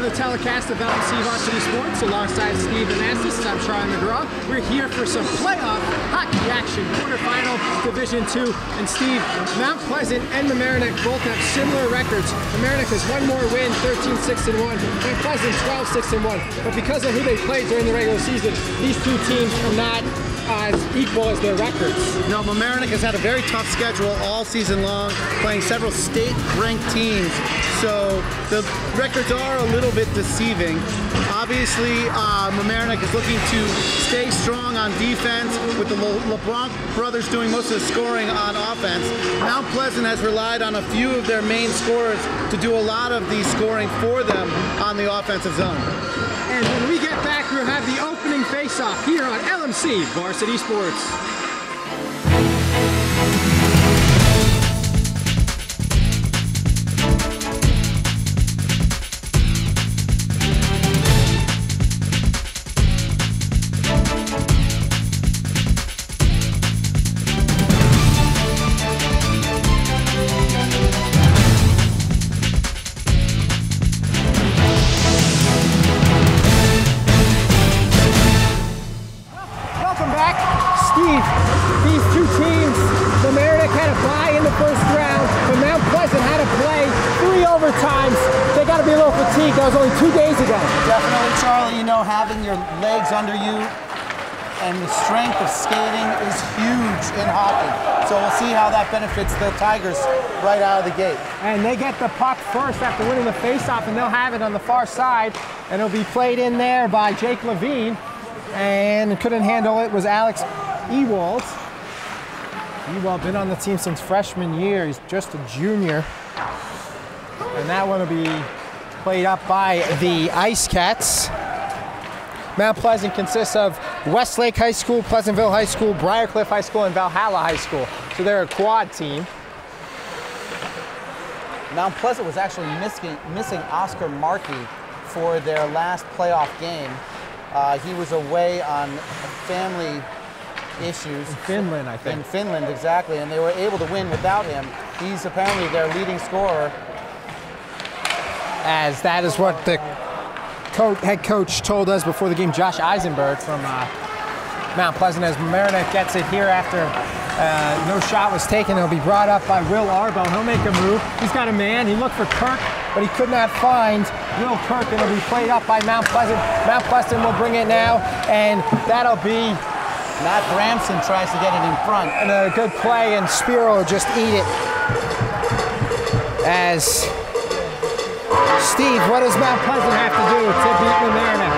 another telecast of LMC Varsity Sports alongside Steve Anastas. I'm Charlie McGraw. We're here for some playoff hockey action, quarterfinal Division II. And Steve, Mount Pleasant and Mamaroneck both have similar records. Mamaroneck has one more win, 13-6-1. Mount Pleasant 12-6-1. But because of who they played during the regular season, these two teams are not as equal as their records. No, Mamaroneck has had a very tough schedule all season long, playing several state-ranked teams, so the records are a little bit deceiving. Obviously, Mamaroneck is looking to stay strong on defense, with the LeBlanc brothers doing most of the scoring on offense. Mount Pleasant has relied on a few of their main scorers to do a lot of the scoring for them on the offensive zone. And when we get back, we'll have the opening face-off here on LMC Varsity Sports. Steve, these two teams, Mamaroneck had a bye in the first round, but Mount Pleasant had to play 3 overtimes. They got to be a little fatigued. That was only 2 days ago. Definitely, Charlie. You know, having your legs under you and the strength of skating is huge in hockey. So we'll see how that benefits the Tigers right out of the gate. And they get the puck first after winning the faceoff, and they'll have it on the far side, and it'll be played in there by Jake Levine. And couldn't handle it was Alex Ewald. Ewald been on the team since freshman year. He's just a junior. And that one will be played up by the Ice Cats. Mount Pleasant consists of Westlake High School, Pleasantville High School, Briarcliff High School, and Valhalla High School. So they're a quad team. Mount Pleasant was actually missing Oscar Markey for their last playoff game. He was away on family issues. In Finland, I think. In Finland, exactly, and they were able to win without him. He's apparently their leading scorer. As that is what the head coach told us before the game, Josh Eisenberg from Mount Pleasant, as Mamaroneck gets it here after no shot was taken. It'll be brought up by Will Arbo. He'll make a move. He's got a man. He looked for Kirk, but he could not find Will Kirk, and it'll be played up by Mount Pleasant. Mount Pleasant will bring it now, and that'll be Matt Bramson tries to get it in front. And a good play, and Spiro will just eat it. As Steve, what does Mount Pleasant have to do to beat Mamaroneck?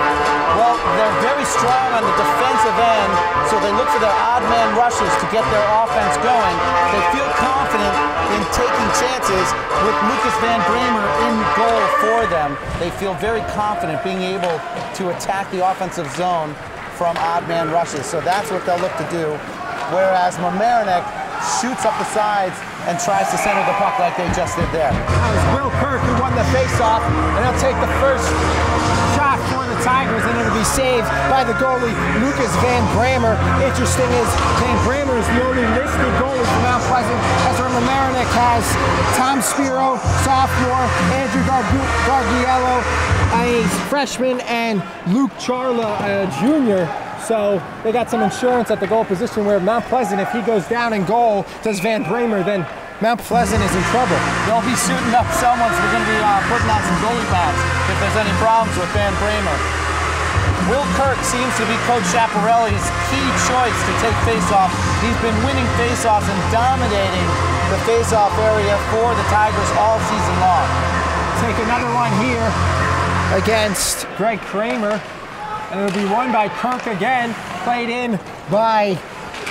Well, they're very strong on the defensive end, so they look for their odd man rushes to get their offense going. They feel confident in taking chances with Lucas Van Bramer in goal for them. They feel very confident being able to attack the offensive zone from odd man rushes. So that's what they'll look to do. Whereas Mamaroneck shoots up the sides and tries to center the puck like they just did there. That was Will Kirk who won the faceoff, and he'll take the first shot for the Tigers, and it'll be saved by the goalie, Lucas Van Bramer. Interesting is Van Bramer is the only listed goalie for Mount Pleasant, as our Mamaroneck has Tom Spiro, sophomore, Andrew Gargiello, a freshman, and Luke Charla, a junior. So they got some insurance at the goal position, where Mount Pleasant, if he goes down in goal, does Van Bramer, then Mount Pleasant is in trouble. They'll be suiting up someone, so we're going to be putting on some goalie pads if there's any problems with Van Bramer. Will Kirk seems to be Coach Chaparelli's key choice to take faceoff. He's been winning faceoffs and dominating the faceoff area for the Tigers all season long. Take another one here against Greg Kramer. And it'll be won by Kirk again, played in by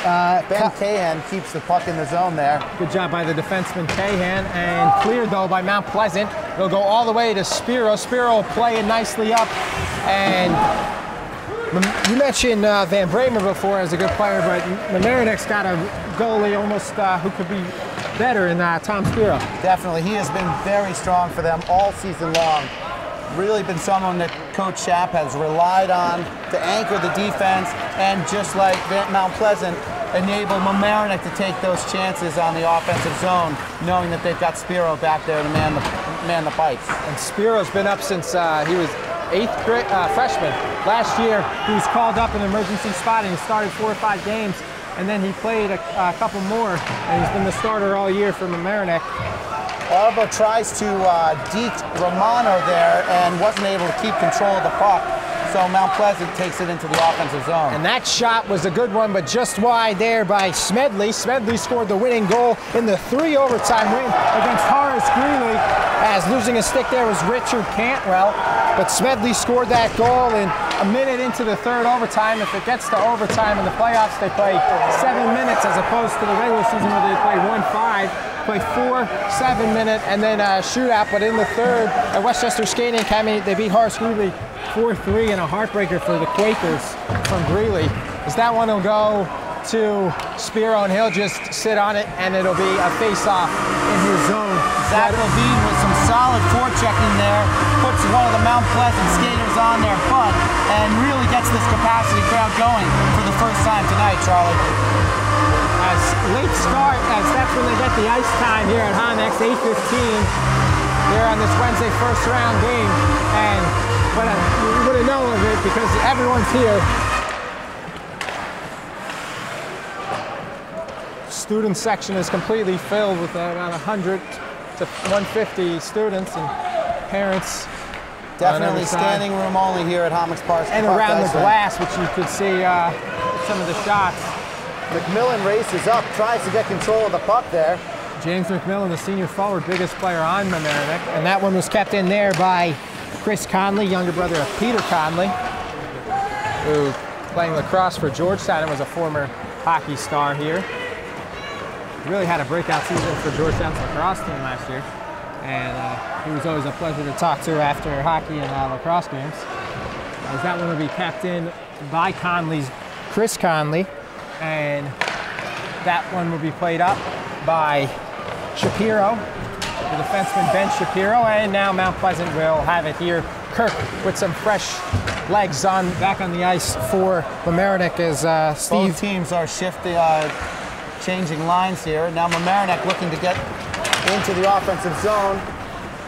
Ben Cahan keeps the puck in the zone there. Good job by the defenseman Cahan, and cleared though by Mount Pleasant. It'll go all the way to Spiro. Spiro will play it nicely up. And you mentioned Van Bramer before as a good player, but Mamaroneck's got a goalie almost who could be better in Tom Spiro. Definitely, he has been very strong for them all season long. Really been someone that Coach Schaap has relied on to anchor the defense, and just like Mount Pleasant, enable Mamaroneck to take those chances on the offensive zone, knowing that they've got Spiro back there to man the pipes. And Spiro's been up since he was 8th grade freshman. Last year, he was called up in an emergency spot and he started 4 or 5 games, and then he played a couple more, and he's been the starter all year for Mamaroneck. Arbo tries to deke Romano there and wasn't able to keep control of the puck, so Mount Pleasant takes it into the offensive zone. And that shot was a good one, but just wide there by Smedley. Smedley scored the winning goal in the 3 overtime win against Horace Greeley, as losing a stick there was Richard Cantwell. But Smedley scored that goal in a minute into the 3rd overtime. If it gets to overtime in the playoffs, they play 7 minutes as opposed to the regular season where they play 1-5. Play 4 7-minute and then a shootout. But in the 3rd, at Westchester Skating Academy, they beat Horace Greeley 4-3 in a heartbreaker for the Quakers from Greeley. As that one will go to Spiro, and he'll just sit on it, and it'll be a face-off in his zone. Zach Levine with some solid forechecking there, puts one of the Mount Pleasant skaters on their butt, and really gets this capacity crowd going for the first time tonight, Charlie. As late start, as that's when they get the ice time here at Honex, 8:15 here on this Wednesday first round game. But you wouldn't know of it because everyone's here. Student section is completely filled with about 100 to 150 students and parents. Definitely standing room only here at Homex Park. And around the glass, which you could see some of the shots. McMillan races up, tries to get control of the puck there. James McMillan, the senior forward, biggest player on Mamaroneck. And that one was kept in there by Chris Conley, younger brother of Peter Conley, who playing lacrosse for Georgetown and was a former hockey star here. Really had a breakout season for Georgetown's lacrosse team last year. And he was always a pleasure to talk to after hockey and lacrosse games. As that one will be kept in by Conley's Chris Conley. And that one will be played up by Shapiro, the defenseman Ben Shapiro, and now Mount Pleasant will have it here. Kirk with some fresh legs back on the ice for Mamaroneck as Steve. Both teams are shifting, changing lines here. Now Mamaroneck looking to get into the offensive zone.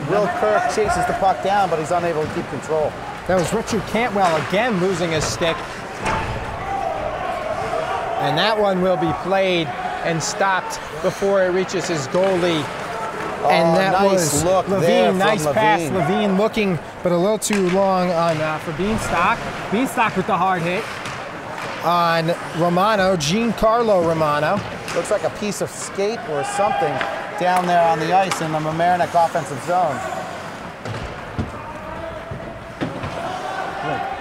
Will Kirk chases the puck down, but he's unable to keep control. That was Richard Cantwell again losing his stick. And that one will be played and stopped before it reaches his goalie. And that nice was look Levine, there nice from pass. Levine. Levine looking, but a little too long on for Beanstalk. Beanstalk with the hard hit on Romano, Giancarlo Romano. Looks like a piece of skate or something down there on the ice in the Mamaroneck offensive zone.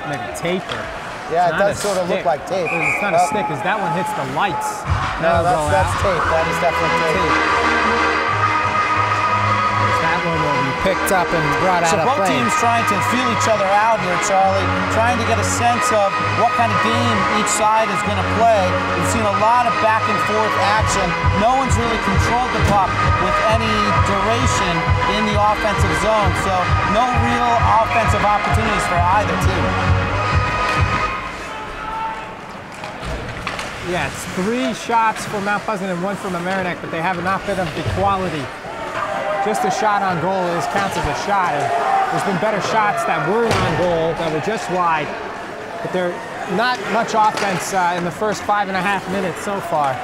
Maybe taper. Yeah, it does sort of look like tape. It's not a stick, because that one hits the lights. No, that's tape. That is definitely tape. That one will be picked up and brought out of play. So both teams trying to feel each other out here, Charlie, trying to get a sense of what kind of game each side is going to play. We've seen a lot of back and forth action. No one's really controlled the puck with any duration in the offensive zone, so no real offensive opportunities for either team. Yeah, it's 3 shots for Mount Pleasant and 1 for Mamaroneck, but they have not been of equality. Just a shot on goal counts as a shot. And there's been better shots that were on goal that were just wide, but they're not much offense in the first 5.5 minutes so far.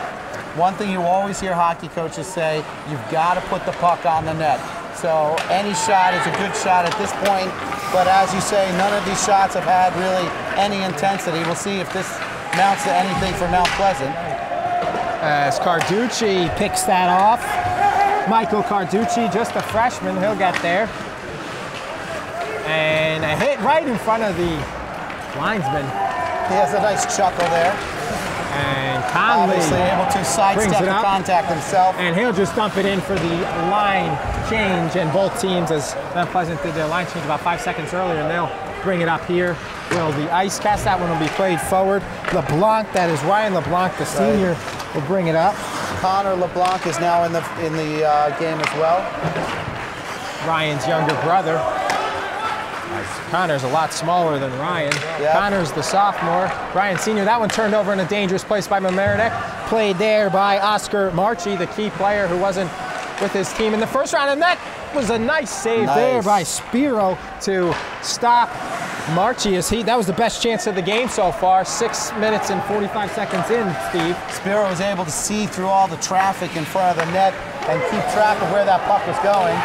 One thing you always hear hockey coaches say, you've got to put the puck on the net. So any shot is a good shot at this point, but as you say, none of these shots have had really any intensity. We'll see if this amounts to anything for Mount Pleasant. As Carducci picks that off. Michael Carducci, just a freshman, he'll get there. And a hit right in front of the linesman. He has a nice chuckle there. And Conley obviously able to sidestep the contact himself. And he'll just dump it in for the line change. And both teams, as Mount Pleasant did their line change about 5 seconds earlier, and they'll bring it up here. Will the ice cast, that one will be played forward. LeBlanc, that is Ryan LeBlanc, the senior, will bring it up. Connor LeBlanc is now in the game as well. Ryan's younger brother. Connor's a lot smaller than Ryan. Yep. Connor's the sophomore. Ryan senior. That one turned over in a dangerous place by Mamaroneck. Played there by Oscar Marchi, the key player who wasn't with his team in the first round. And that was a nice save there by Spiro to stop Marchi. That was the best chance of the game so far. 6 minutes and 45 seconds in, Steve. Spiro was able to see through all the traffic in front of the net and keep track of where that puck was going.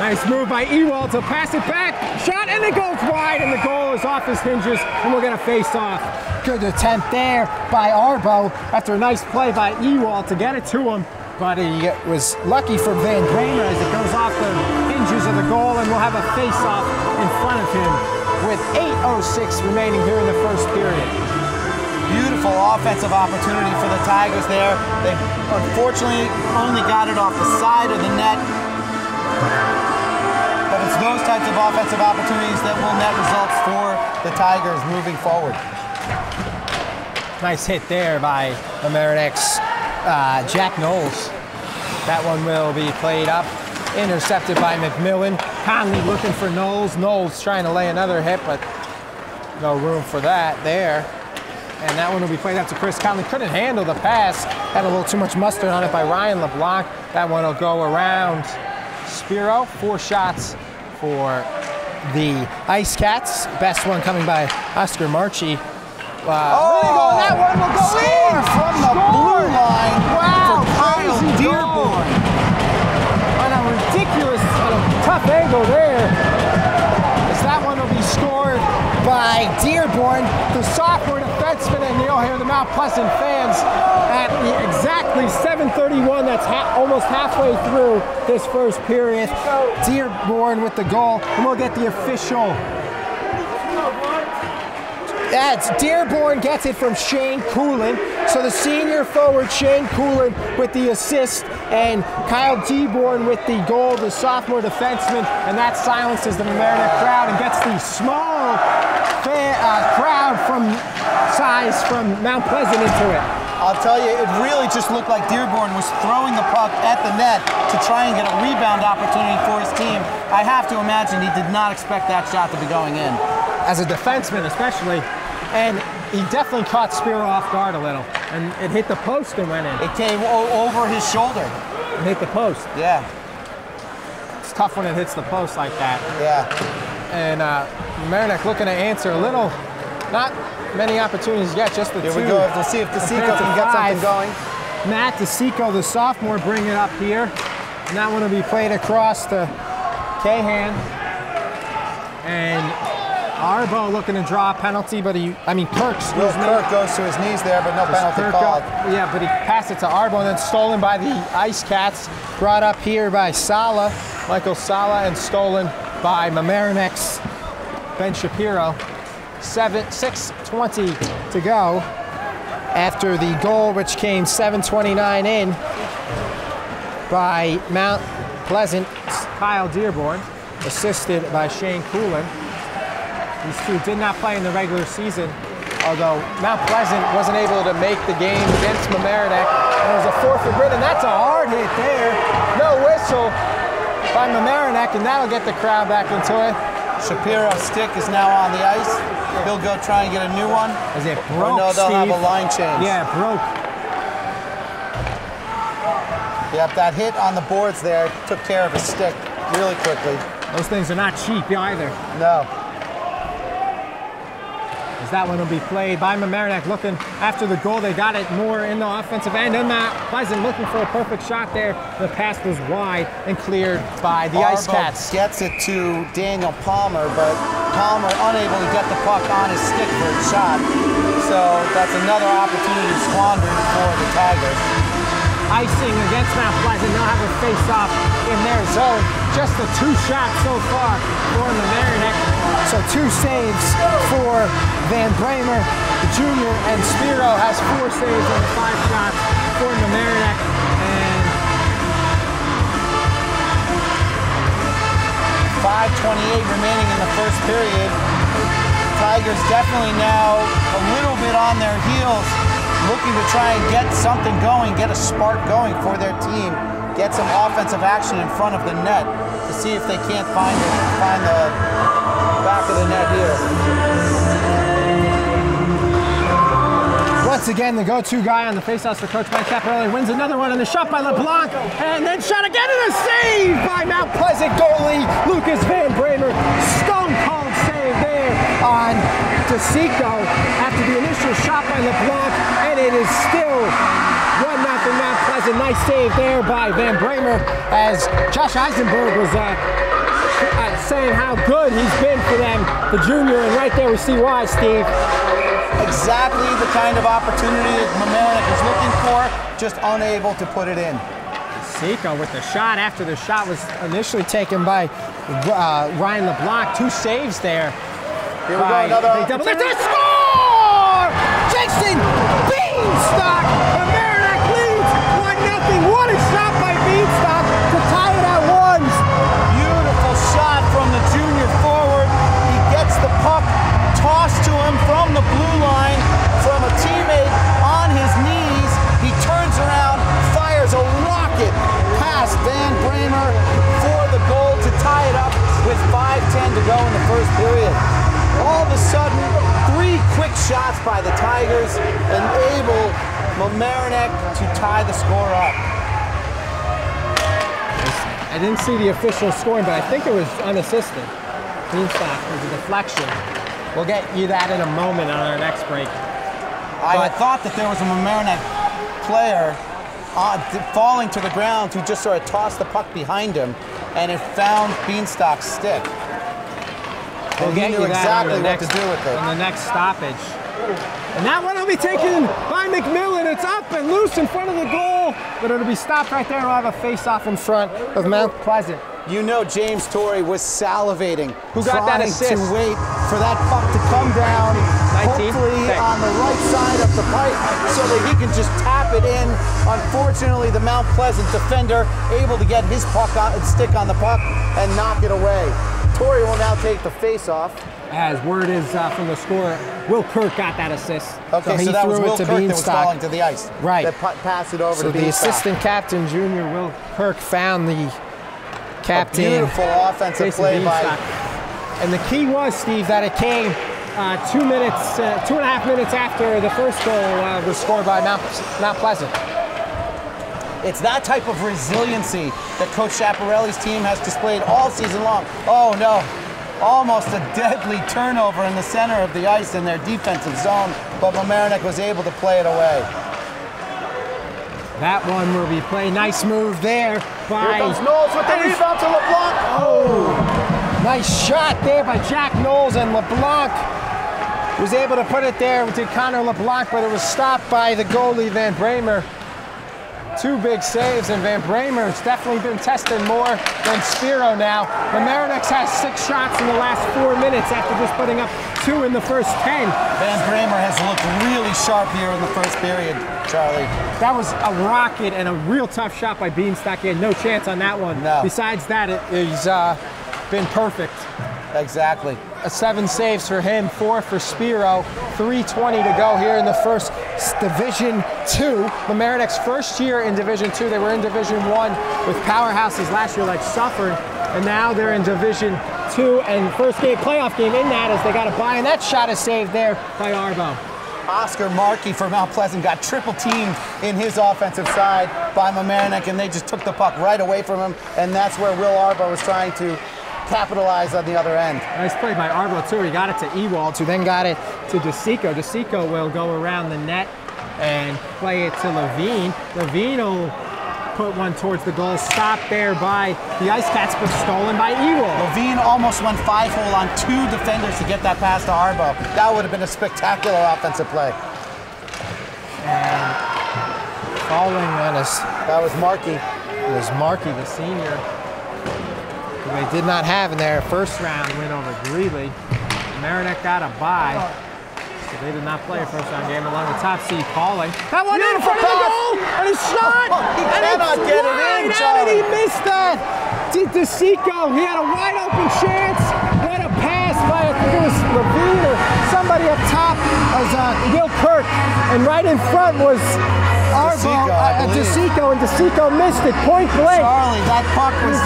Nice move by Ewald to pass it back. Shot, and it goes wide, and the goal is off his hinges, and we're going to face off. Good attempt there by Arbo after a nice play by Ewald to get it to him. But he was lucky for Van Bramer as it goes off the hinges of the goal, and we'll have a face-off in front of him with 8:06 remaining here in the first period. Beautiful offensive opportunity for the Tigers there. They unfortunately only got it off the side of the net. But it's those types of offensive opportunities that will net results for the Tigers moving forward. Nice hit there by Mamaroneck's Jack Knowles. That one will be played up, intercepted by McMillan. Conley looking for Knowles. Knowles trying to lay another hit, but no room for that there. And that one will be played up to Chris Conley. Couldn't handle the pass. Had a little too much mustard on it by Ryan LeBlanc. That one will go around Spiro. 4 shots for the Ice Cats. Best one coming by Oscar Marchi. That one will go in! From the blue line. Wow, for Kyle Dearborn. On a ridiculous, tough angle there. As that one will be scored by Dearborn, the sophomore defenseman, and you'll hear the Mount Pleasant fans at exactly 7:31. That's almost halfway through this first period. Dearborn with the goal, and we'll get the official. That's Dearborn gets it from Shane Coolin. So the senior forward, Shane Coolin, with the assist, and Kyle Dearborn with the goal, the sophomore defenseman, and that silences the Mamaroneck crowd and gets the small crowd from Mount Pleasant into it. I'll tell you, it really just looked like Dearborn was throwing the puck at the net to try and get a rebound opportunity for his team. I have to imagine he did not expect that shot to be going in. As a defenseman especially, and he definitely caught Spiro off guard a little, and it hit the post and went in. It came over his shoulder. It hit the post. Yeah. It's tough when it hits the post like that. Yeah. And Mamaroneck looking to answer a little, not many opportunities yet, just the two. Here we go. We'll see if DeSico can get something going. Matt DeSico, the sophomore, bring it up here. And that one will be played across to Cahan. And Arbo looking to draw a penalty, but Kirk, excuse me. Kirk goes to his knees there, but no penalty called. Yeah, but he passed it to Arbo and then stolen by the Ice Cats. Brought up here by Sala, Michael Sala, and stolen by Mamaroneck's Ben Shapiro. 6:20 to go after the goal, which came 7:29 in by Mount Pleasant's Kyle Dearborn, assisted by Shane Coolin. These two did not play in the regular season, although Mount Pleasant wasn't able to make the game against Mamaroneck. There was a forfeit grid, and that's a hard hit there. No whistle by Mamaroneck, and that'll get the crowd back into it. Shapiro's stick is now on the ice. He'll go try and get a new one. As it broke, no, they'll Steve. have a line change. Yeah, it broke. Yep, that hit on the boards there took care of his stick really quickly. Those things are not cheap either. No. As that one will be played by Mamaroneck looking after the goal. They got it more in the offensive end. And Mount Pleasant looking for a perfect shot there. The pass was wide and cleared by the Ice Cats. Gets it to Daniel Palmer, but Palmer unable to get the puck on his stick for a shot. So that's another opportunity squandered for the Tigers. Icing against Mount Pleasant. They'll have a face-off in their zone. Just the 2 shots so far for Mamaroneck. So 2 saves for Van Bramer, the junior, and Spiro has 4 saves on the 5 shots for Mamaroneck. And 5:28 remaining in the first period. Tigers definitely now a little bit on their heels, looking to try and get something going, get a spark going for their team, get some offensive action in front of the net to see if they can't find the back of the here. Once again, the go-to guy on the faceoffs for Coach Mike Caparelli wins another one, and the shot by LeBlanc, and then shot again, and a save by Mount Pleasant goalie Lucas Van Bramer. Stone cold save there on DeSico after the initial shot by LeBlanc, and it is still 1-0 Mount Pleasant. Nice save there by Van Bramer as Josh Eisenberg was saying how good he's been for them, the junior, and right there we see why, Steve. Exactly the kind of opportunity that Mamaroneck is looking for, just unable to put it in. Seco with the shot after the shot was initially taken by Ryan LeBlanc. 2 saves there. Here we go, another double. Let's score! Jason Beanstalk! Mamaroneck leads 1-0. What a shot by Beanstalk to tie it at 1. Beautiful shot from the junior forward. He gets the puck tossed to him from the blue line from a teammate on his knees. He turns around, fires a rocket past Van Bramer for the goal to tie it up with 5:10 to go in the first period. All of a sudden, 3 quick shots by the Tigers enable Mamaroneck to tie the score up. I didn't see the official scoring, but I think it was unassisted. Beanstalk was a deflection. We'll get you that in a moment on our next break. I thought that there was a Mamaroneck player falling to the ground who just sort of tossed the puck behind him, and it found Beanstalk's stick. We'll get you exactly that what to do with it. on the next stoppage. And that one will be taken by McMillan. It's up and loose in front of the goal, but it'll be stopped right there. We'll have a face-off in front of Mount Pleasant. You know James Torrey was salivating. Who got that assist? To wait for that puck to come down, 19? hopefully on the right side of the pipe, so that he can just tap it in. Unfortunately, the Mount Pleasant defender able to get his puck stick on the puck and knock it away. Torrey will now take the face-off. As word is from the scorer, Will Kirk got that assist. Okay, so that was Will Kirk that was falling to the ice. Right. That passed it over to the Beanstalk. assistant captain, junior Will Kirk, found the captain. A beautiful offensive play by... And the key was, Steve, that it came 2 minutes, 2.5 minutes after the first goal was scored by Mount Pleasant. It's that type of resiliency that Coach Chaparelli's team has displayed all season long. Oh no, almost a deadly turnover in the center of the ice in their defensive zone, but Mamaroneck was able to play it away. That one will be played. Nice move there by... Here comes Knowles with the rebound to LeBlanc. Oh! Nice shot there by Jack Knowles, and LeBlanc was able to put it there to Connor LeBlanc, but it was stopped by the goalie, Van Bramer. 2 big saves, and Van Bramer's definitely been tested more than Spiro now. Mamaroneck has 6 shots in the last 4 minutes after just putting up 2 in the first 10. Van Bramer has looked really sharp here in the first period, Charlie. That was a rocket and a real tough shot by Beanstalk. He had no chance on that one. No. Besides that, he's been perfect. Exactly. 7 saves for him, 4 for Spiro, 3:20 to go here in the first Division 2. Mamaroneck's first year in Division 2. They were in Division 1 with powerhouses last year like Suffern, and now they're in Division 2, and first playoff game in that as they got a bye, and that shot is saved there by Arbo. Oscar Markey for Mount Pleasant got triple teamed in his offensive side by Mamaroneck, and they just took the puck right away from him, and that's where Will Arbo was trying to capitalize on the other end. Nice play by Arbo too. He got it to Ewald, who then got it to DeSico. DeSico will go around the net and play it to Levine. Levine will put one towards the goal. Stopped there by the Ice Cats, but stolen by Ewald. Levine almost went 5-hole on 2 defenders to get that pass to Arbo. That would have been a spectacular offensive play. And falling on us. That was Markey. It was Markey, the senior. They did not have in their first round win over Greeley. Mamaroneck got a bye, so they did not play a first-round game along with top seed Pauling. That one in front of the goal, and he shot, he cannot get it in, and he missed that. DeSico, he had a wide-open chance. What a pass by, I think it was Levine or somebody up top, as Will Kirk, and right in front was DeSico, and DeSico missed it point blank. Charlie, that puck was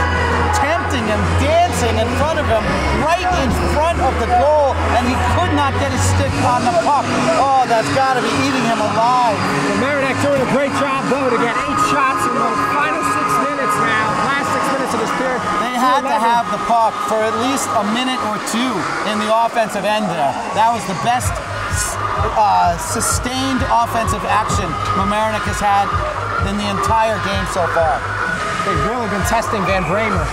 tempting him, dancing in front of him, right in front of the goal, and he could not get his stick on the puck. Oh, that's got to be eating him alive. Mamaroneck doing a great job, though, to get 8 shots in the final 6 minutes now. Last 6 minutes of this period. They had to have the puck for at least a minute or two in the offensive end there. That was the best sustained offensive action Mamaroneck has had in the entire game so far. They've really been testing Van Bramer.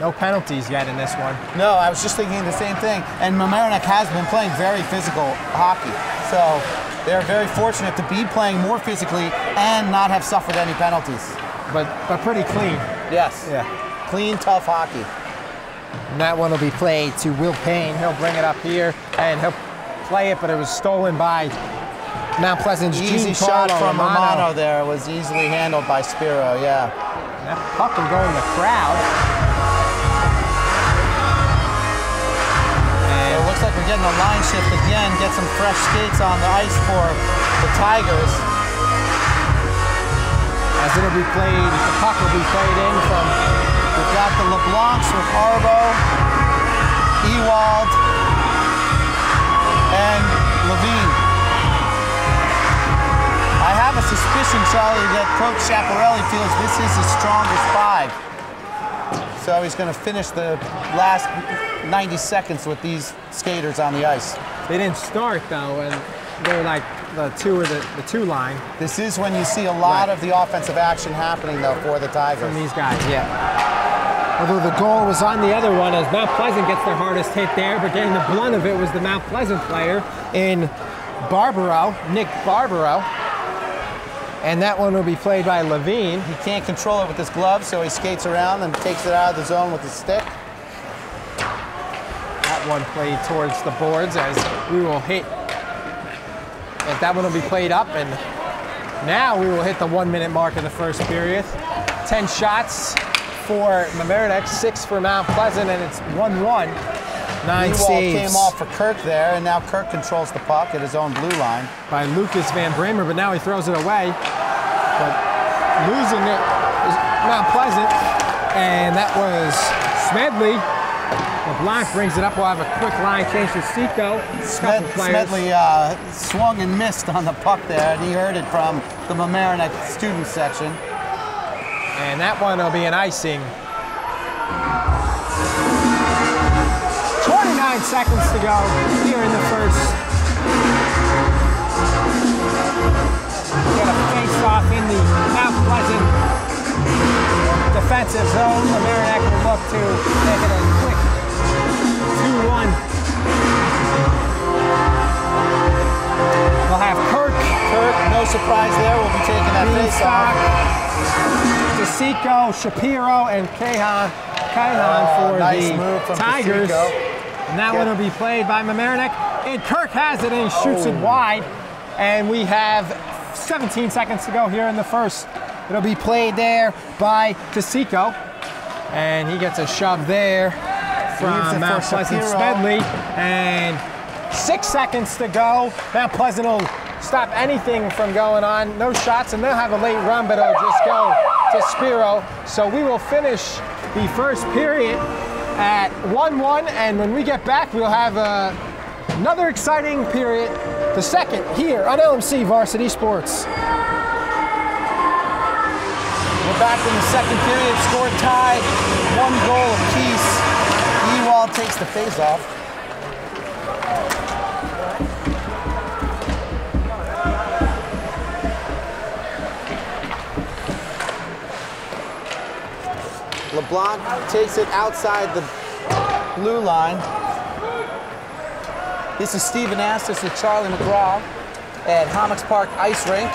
No penalties yet in this one. No, I was just thinking the same thing. And Mamaroneck has been playing very physical hockey. So they're very fortunate to be playing more physically and not have suffered any penalties. But pretty clean. Yes. Yeah. Clean, tough hockey. And that one will be played to Will Payne. He'll bring it up here and he'll play it, but it was stolen by Mount Pleasant's easy shot from Romano there. Was easily handled by Spiro, yeah. And that puck will go in the crowd. And it looks like we're getting a line shift again. Get some fresh skates on the ice for the Tigers. As it'll be played, the puck will be played in from, we've got the LeBlancs with Arbo, Ewald, and Levine. I have a suspicion, Charlie, that Coach Chaparelli feels this is his strongest 5. So he's going to finish the last 90 seconds with these skaters on the ice. They didn't start, though, and they're like the 2 or the 2 line. This is when you see a lot of the offensive action happening, though, for the Tigers. From these guys, yeah. Although the goal was on the other one, as Mount Pleasant gets their hardest hit there, but getting the blunt of it was the Mount Pleasant player in Barbaro, Nick Barbaro. And that one will be played by Levine. He can't control it with his glove, so he skates around and takes it out of the zone with his stick. That one played towards the boards as we will hit. And that one will be played up, and now we will hit the 1 minute mark of the first period. 10 shots for Mamaroneck, 6 for Mount Pleasant, and it's 1-1. 9 saves. Came off for Kirk there, and now Kirk controls the puck at his own blue line. By Lucas Van Bramer, but now he throws it away. But losing it is Mount Pleasant, and that was Smedley. LeBlanc brings it up. We'll have a quick line change to Seco. Smedley swung and missed on the puck there, and he heard it from the Mamaroneck student section. And that one will be an icing. 29 seconds to go here in the first. Get a face-off in the Mount Pleasant defensive zone. Mamaroneck will look to make it a quick 2-1. We'll have Kirk, no surprise there, will be taking that face-off. DeSico, Shapiro, and Kahan for nice the move from Tigers. DeSico. And that one will be played by Mamaroneck. And Kirk has it and he shoots it wide. And we have 17 seconds to go here in the first. It'll be played there by DeSico. And he gets a shove there from Mount Pleasant Smedley. And 6 seconds to go. Mount Pleasant will stop anything from going on. No shots, and they'll have a late run, but it'll just go to Spiro. So we will finish the first period at 1-1, and when we get back, we'll have another exciting period, the second, here on LMC Varsity Sports. We're back in the second period, score tied, 1 goal apiece. Ewald takes the face-off. LeBlanc takes it outside the blue line. This is Stephen Astis with Charlie McGraw at Hommocks Park Ice Rink.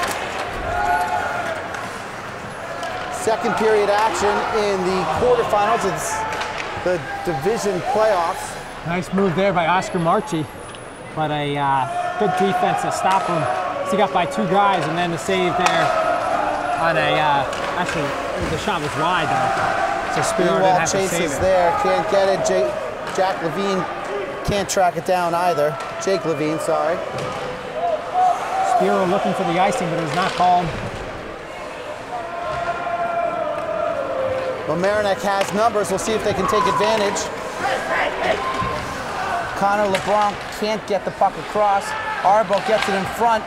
Second period action in the quarterfinals. It's the division playoffs. Nice move there by Oscar Marchi, but a good defense to stop him. He got by 2 guys, and then the save there on a, actually the shot was wide though. So Spiro didn't have to save chases it. there, can't get it. Jack Levine can't track it down either. Jake Levine, sorry. Spiro looking for the icing, but it was not called. Mamaroneck has numbers. We'll see if they can take advantage. Connor LeBlanc can't get the puck across. Arbo gets it in front.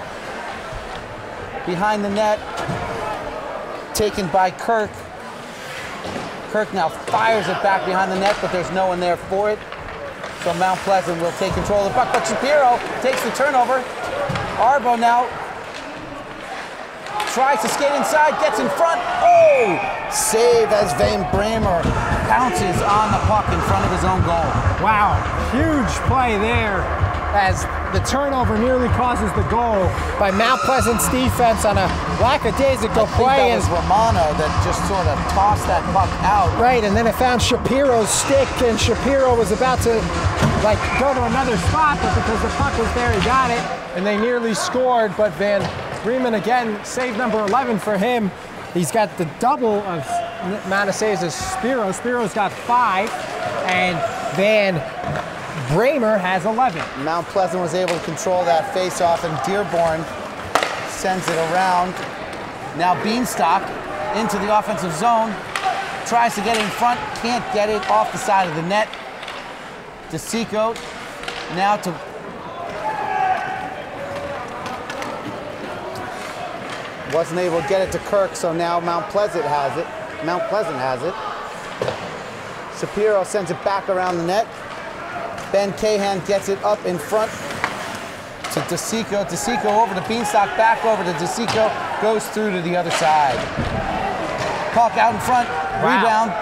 Behind the net. Taken by Kirk. Kirk now fires it back behind the net, but there's no one there for it. So Mount Pleasant will take control of the puck, but Shapiro takes the turnover. Arbo now tries to skate inside, gets in front. Oh! Save as Van Bramer pounces on the puck in front of his own goal. Wow, huge play there as the turnover nearly causes the goal by Mount Pleasant's defense on a lackadaisical play. That was Romano that just sort of tossed that puck out. Right, and then it found Shapiro's stick, and Shapiro was about to like go to another spot, but because the puck was there, he got it, and they nearly scored, but Van Bremen again, save number 11 for him. He's got the double of amount of saves as Spiro. Spiro's got 5, and Van Bramer has 11. Mount Pleasant was able to control that face-off, and Dearborn sends it around. Now Beanstalk into the offensive zone, tries to get in front, can't get it off the side of the net. DeSico now to wasn't able to get it to Kirk, so now Mount Pleasant has it. Shapiro sends it back around the net. Ben Cahan gets it up in front to DeSico. DeSico over to Beanstalk, back over to DeSico, goes through to the other side. Puck out in front, rebound.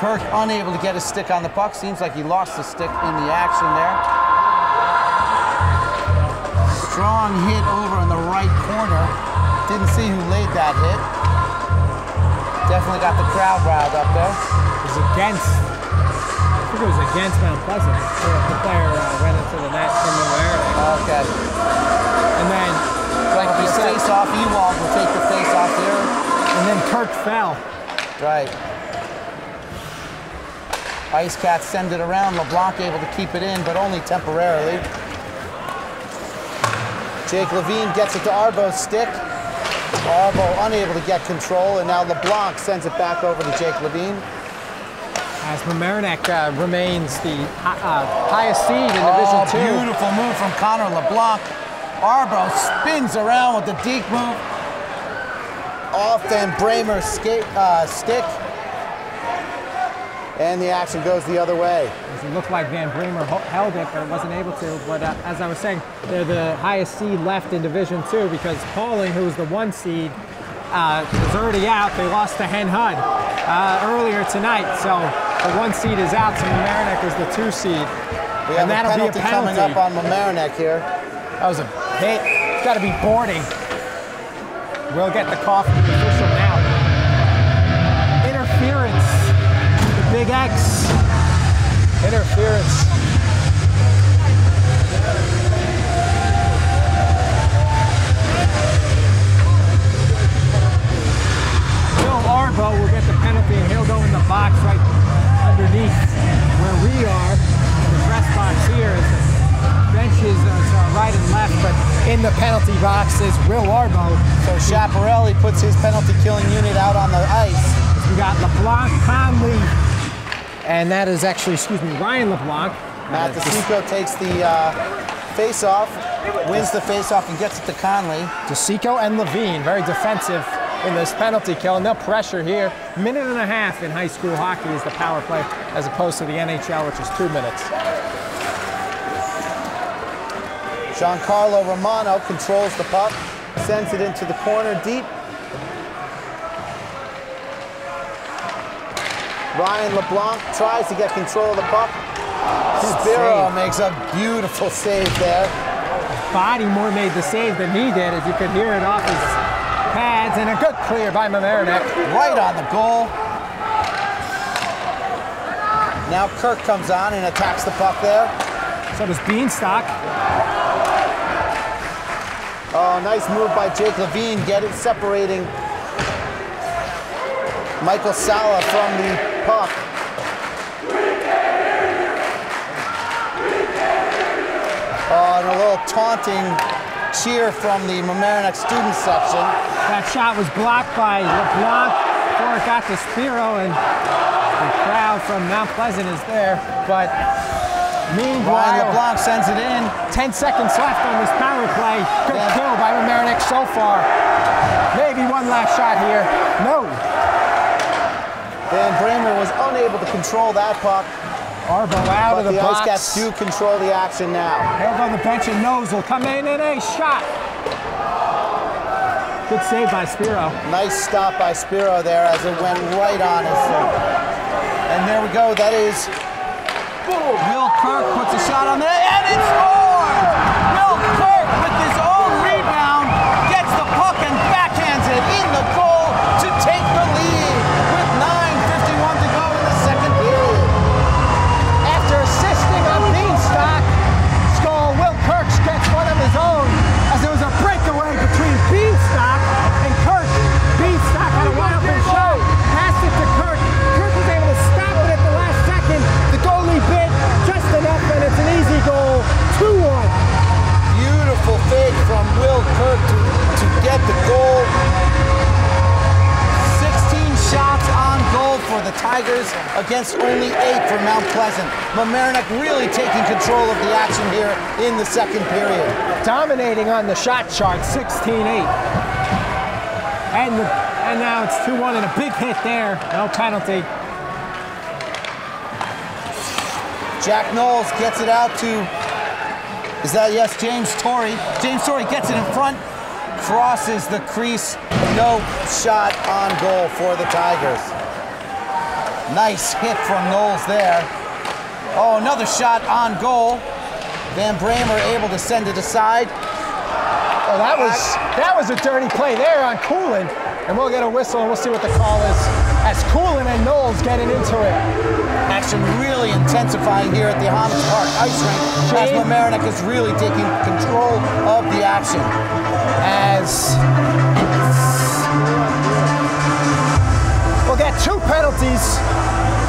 Kirk unable to get his stick on the puck. Seems like he lost the stick in the action there. Strong hit over in the right corner. Didn't see who laid that hit. Definitely got the crowd riled up there. It was against, I think it was against Mount Pleasant. The player went into the net from the air. Okay. And then, like the face-off, Ewald will take the face-off here. And then Kirk fell. Right. Ice Cats send it around. LeBlanc able to keep it in, but only temporarily. Jake Levine gets it to Arbo's stick. Arbo unable to get control, and now LeBlanc sends it back over to Jake Levine. As Mamaroneck remains the highest seed in Division 2. Beautiful move from Connor LeBlanc. Arbo spins around with the deep move. Off Van Bramer's stick. And the action goes the other way. It looked like Van Bramer held it, but wasn't able to. But as I was saying, they're the highest seed left in Division 2 because Pauling, who was the 1 seed, is already out. They lost to Hen Hud earlier tonight. So the 1 seed is out, so Mamaroneck is the 2 seed. We have a penalty coming up on Mamaroneck here. That was a hit. It's got to be boarding. We'll get the call from the official now. Interference. Big X. Interference. Bill Arbo will get the penalty, and he'll go in the box right underneath where we are. The press box here is the benches are right and left, but in the penalty box is Will Arbo. So Chaparelli puts his penalty killing unit out on the ice. We got LeBlanc, Conley, and that is actually, Ryan LeBlanc. Matt DeSico takes the face-off, wins the face-off, and gets it to Conley. DeSico and Levine, very defensive in this penalty kill. No pressure here. 1.5 minutes in high school hockey is the power play, as opposed to the NHL, which is 2 minutes. Giancarlo Romano controls the puck, sends it into the corner deep. Ryan LeBlanc tries to get control of the puck. Spiro makes a beautiful save there. Bodymore made the save than he did, as you could hear it off his pads, and a good clear by Mamaroneck. Right on the goal. Now Kirk comes on and attacks the puck there. So does Beanstalk. Oh, nice move by Jake Levine, separating Michael Sala from the puck. Oh, and a little taunting cheer from the Mamaroneck student section. That shot was blocked by LeBlanc, it got to Spiro, and the crowd from Mount Pleasant is there, but meanwhile, Ryan LeBlanc sends it in. 10 seconds left on this power play. Good kill by Mamaroneck so far. Maybe one last shot here. No. Van Bramer was unable to control that puck. Arbo out of the box. The Ice Cats do control the action now. Held on the bench, and Knowles will come in and a shot. Good save by Spiro. Nice stop by Spiro there as it went right on us. And there we go. That is Will Kirk puts a shot on there, and it scores! Will Kirk with his own rebound gets the puck and backhands it in the goal to take the lead with 9:51 to go in the second period. After assisting on Beanstalk, Skull, Will Kirk gets one of his own as there was a breakaway between Beanstalk and Kirk. Beanstalk had a wide open shot, passed it to Kirk. Kirk was able to stop it at the last second. The goalie bit just enough, and it's an easy goal, 2-1. Beautiful fake from Will Kirk to get the goal. 16 shots on goal for the Tigers against only 8 for Mount Pleasant. Mamaroneck really taking control of the action here in the second period. Dominating on the shot chart, 16-8. And now it's 2-1 and a big hit there. No penalty. Jack Knowles gets it out to, James Torrey. James Torrey gets it in front, crosses the crease. No shot on goal for the Tigers. Nice hit from Knowles there. Oh, another shot on goal. Van Bramer able to send it aside. Oh, that was a dirty play there on Coolin. And we'll get a whistle and we'll see what the call is as Coolin and Knowles getting into it. Action really intensifying here at the Homage Park ice rink as Mamaroneck is really taking control of the action. As we'll get 2 penalties.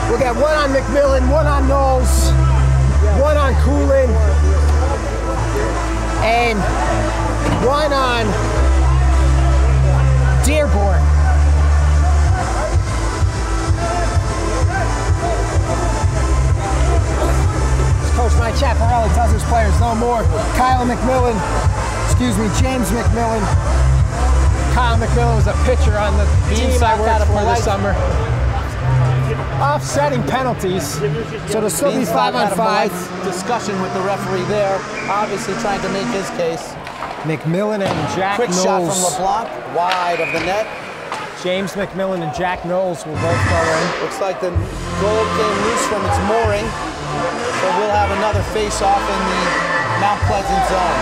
We'll get one on McMillan, one on Knowles, one on Coolin, and one on Dearborn. Coach Mike Chaparelli tells his players no more. James McMillan. Kyle McMillan was a pitcher on the team I worked for this summer. Offsetting penalties, so there'll still be 5-on-5. Discussion with the referee there, obviously trying to make his case. McMillan and Jack Knowles. Quick shot from LeBlanc, wide of the net. James McMillan and Jack Knowles will both go in. Looks like the goal came loose from its mooring, so we'll have another face-off in the Mount Pleasant zone.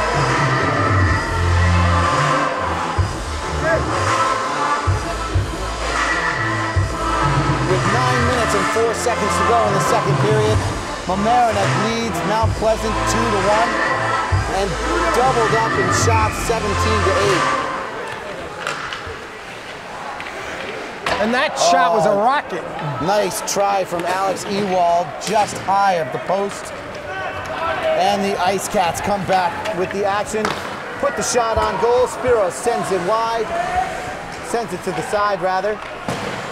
With 9 minutes and 4 seconds to go in the second period, Mamaroneck leads Mount Pleasant 2-1 and doubled up in shots 17-8. And that shot was a rocket. Nice try from Alex Ewald, just high of the post. And the Ice Cats come back with the action. Put the shot on goal. Spiro sends it wide. Sends it to the side, rather.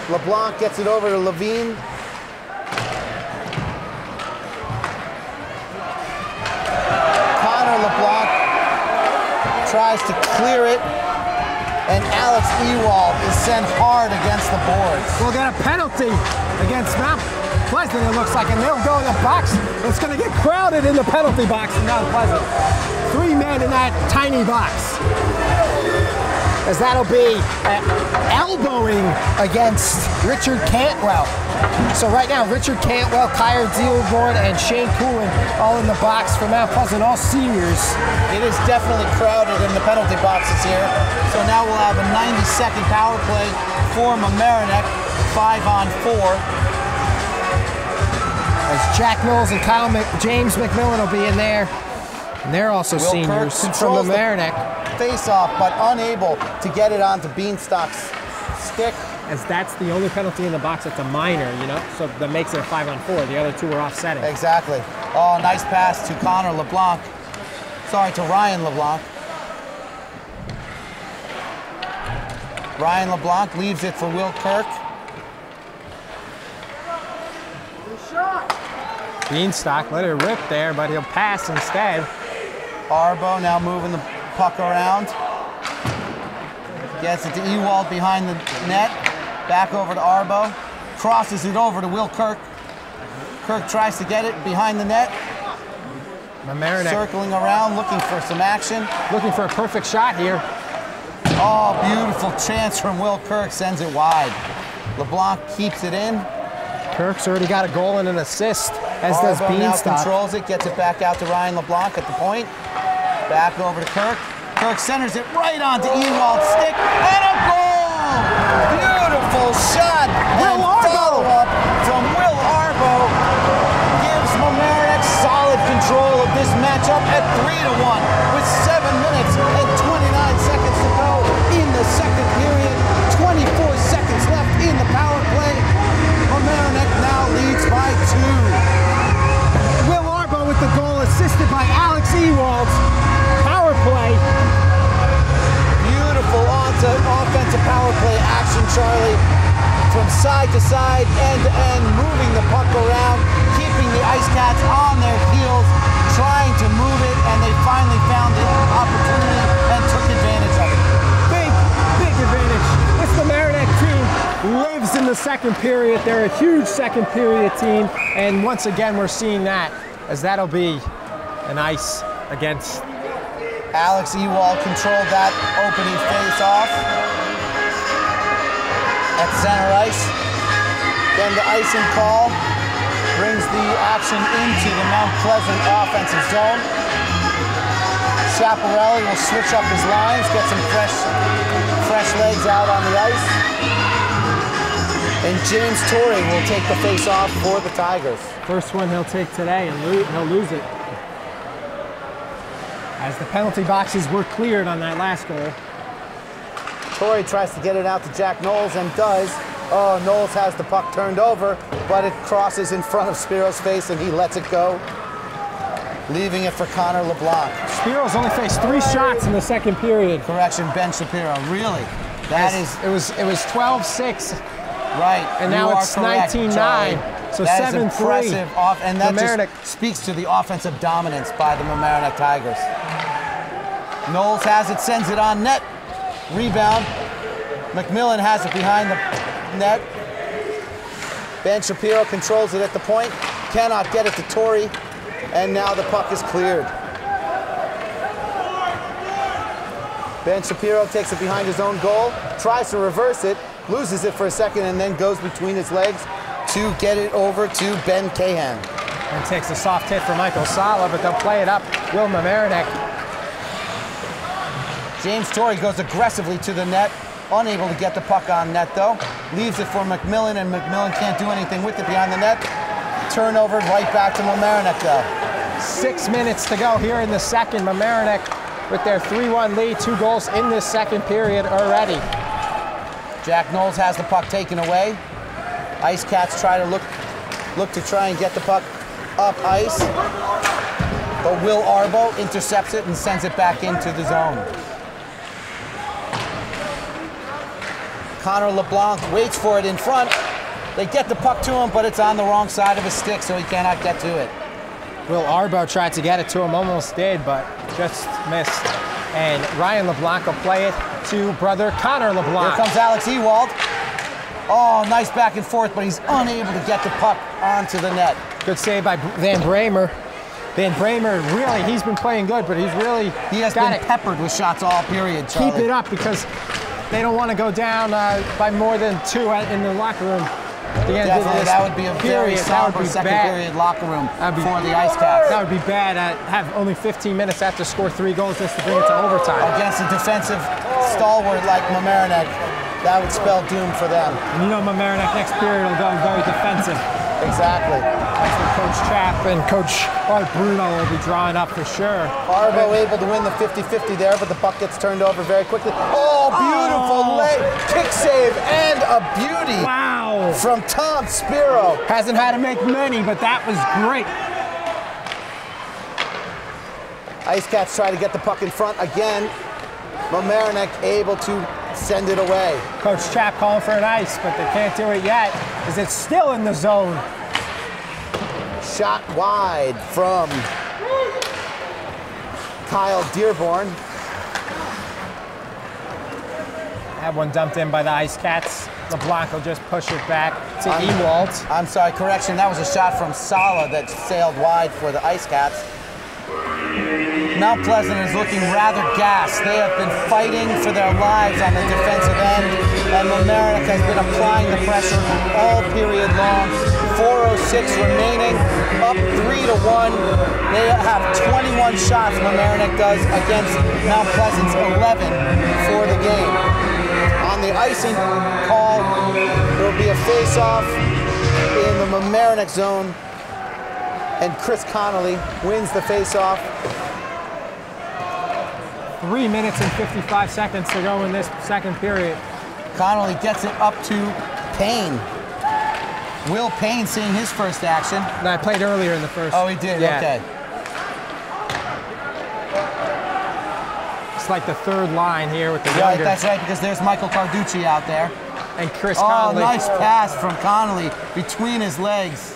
LeBlanc gets it over to Levine. Connor LeBlanc tries to clear it, and Alex Ewald is sent hard against the boards. We'll get a penalty against Mount Pleasant, it looks like, and they'll go in the box. It's going to get crowded in the penalty box in Mount Pleasant. 3 men in that tiny box. As that'll be elbowing against Richard Cantwell. So right now, Richard Cantwell, Kyer Dearborn, and Shane Coolin all in the box for Mount Pleasant, all seniors. It is definitely crowded in the penalty boxes here. So now we'll have a 90-second power play for Mamaroneck, 5-on-4. As Jack Knowles and James McMillan will be in there. And they're also seniors from Mamaroneck. Face-off, but unable to get it onto Beanstalk's stick. As that's the only penalty in the box that's a minor, you know, so that makes it a 5-on-4. The other 2 are offsetting. Exactly. Oh, nice pass to Connor LeBlanc. Sorry, to Ryan LeBlanc. Ryan LeBlanc leaves it for Will Kirk. Beanstalk let it rip there, but he'll pass instead. Arbo now moving the puck around. Gets it to Ewald behind the net. Back over to Arbo. Crosses it over to Will Kirk. Kirk tries to get it behind the net. Mamaroneck Circling around, looking for some action. looking for a perfect shot here. Oh, beautiful chance from Will Kirk, sends it wide. LeBlanc keeps it in. Kirk's already got a goal and an assist, as does Arbo now Beanstalk. controls it, gets it back out to Ryan LeBlanc at the point. Back over to Kirk. Kirk centers it right onto Ewald's stick, and a goal! Beautiful shot! Will And Arbo! follow-up from Will Arbo gives Mamaroneck solid control of this matchup at 3-1 with 7 minutes and 29 seconds to go in the second period. 24 seconds left in the power play. Mamaroneck now leads by 2. Will Arbo with the goal, assisted by Alex Ewald. Power play. Beautiful offensive power play action, Charlie. From side to side, end to end, moving the puck around, keeping the Ice Cats on their heels, trying to move it, and they finally found the opportunity and took advantage of it. Big advantage. This Mamaroneck team lives in the second period. They're a huge second period team, and once again we're seeing that, as that'll be an ice against. Alex Ewald controlled that opening face-off at center ice. Then the icing call brings the action into the Mount Pleasant offensive zone. Schiaparelli will switch up his lines, get some fresh legs out on the ice. And James Torrey will take the face-off for the Tigers. First one he'll take today, and he'll lose it, as the penalty boxes were cleared on that last goal. Torrey tries to get it out to Jack Knowles and does. Oh, Knowles has the puck turned over, but it crosses in front of Spiro's face and he lets it go, leaving it for Connor LeBlanc. Spiro's only faced 3 shots in the second period. Correction, Ben Shapiro. Really? It was 12-6. Right. And now it's 19-9. So 7-3. Impressive and that Mamaroneck just speaks to the offensive dominance by the Mamaroneck Tigers. Knowles has it, sends it on net. Rebound. McMillan has it behind the net. Ben Shapiro controls it at the point. Cannot get it to Torrey. And now the puck is cleared. Ben Shapiro takes it behind his own goal, tries to reverse it, loses it for a second, and then goes between his legs to get it over to Ben Cahan. And takes a soft hit for Michael Sala, but they'll play it up. Will Mamaroneck. James Torrey goes aggressively to the net, unable to get the puck on net though. Leaves it for McMillan, and McMillan can't do anything with it behind the net. Turnover right back to Mamaroneck though. 6 minutes to go here in the second. Mamaroneck with their 3-1 lead, 2 goals in this second period already. Jack Knowles has the puck taken away. Ice Cats try to look to try and get the puck up ice. But Will Arbo intercepts it and sends it back into the zone. Connor LeBlanc waits for it in front. They get the puck to him, but it's on the wrong side of his stick, so he cannot get to it. Will Arbo tried to get it to him, almost did, but just missed. And Ryan LeBlanc will play it to brother Connor LeBlanc. Here comes Alex Ewald. Oh, nice back and forth, but he's unable to get the puck onto the net. Good save by Van Bramer. Van Bramer, really, he's been playing good, but he's really He has been peppered with shots all period, Charlie. Keep it up, because they don't want to go down by more than 2 in the locker room. Definitely, that would be a very somber second period locker room for the Ice Cats. That would be bad. Have only 15 minutes after score 3 goals just to bring it to overtime. Against a defensive stalwart like Mamaroneck, that would spell doom for them. And you know Mamaroneck next period will go very defensive. Exactly. That's when Coach Chapp and Coach Art Bruno will be drawing up for sure. Arbo able to win the 50-50 there, but the puck gets turned over very quickly. Oh, beautiful leg, kick save, and a beauty. Wow. From Tom Spiro. Hasn't had to make many, but that was great. Ice Cats try to get the puck in front again. Mamaroneck able to send it away. Coach Chapp calling for an ice, but they can't do it yet, because it's still in the zone. shot wide from Kyle Dearborn. That one dumped in by the Ice Cats. LeBlanc will just push it back to Ewald. I'm sorry, correction. That was a shot from Sala that sailed wide for the Ice Cats. Mount Pleasant is looking rather gassed. They have been fighting for their lives on the defensive end, and Mamaroneck has been applying the pressure all period long. 4:06 remaining, up 3-1. They have 21 shots, Mamaroneck does, against Mount Pleasant's 11 for the game. On the icing call, there will be a face-off in the Mamaroneck zone, and Chris Connolly wins the face-off. 3 minutes and 55 seconds to go in this second period. Connolly gets it up to Payne. Will Payne seeing his first action. No, I played earlier in the first. Oh, he did, yeah. Okay. It's like the third line here with the Right, younger. that's right, because there's Michael Carducci out there. And Chris Connolly. Oh, nice pass from Connolly between his legs.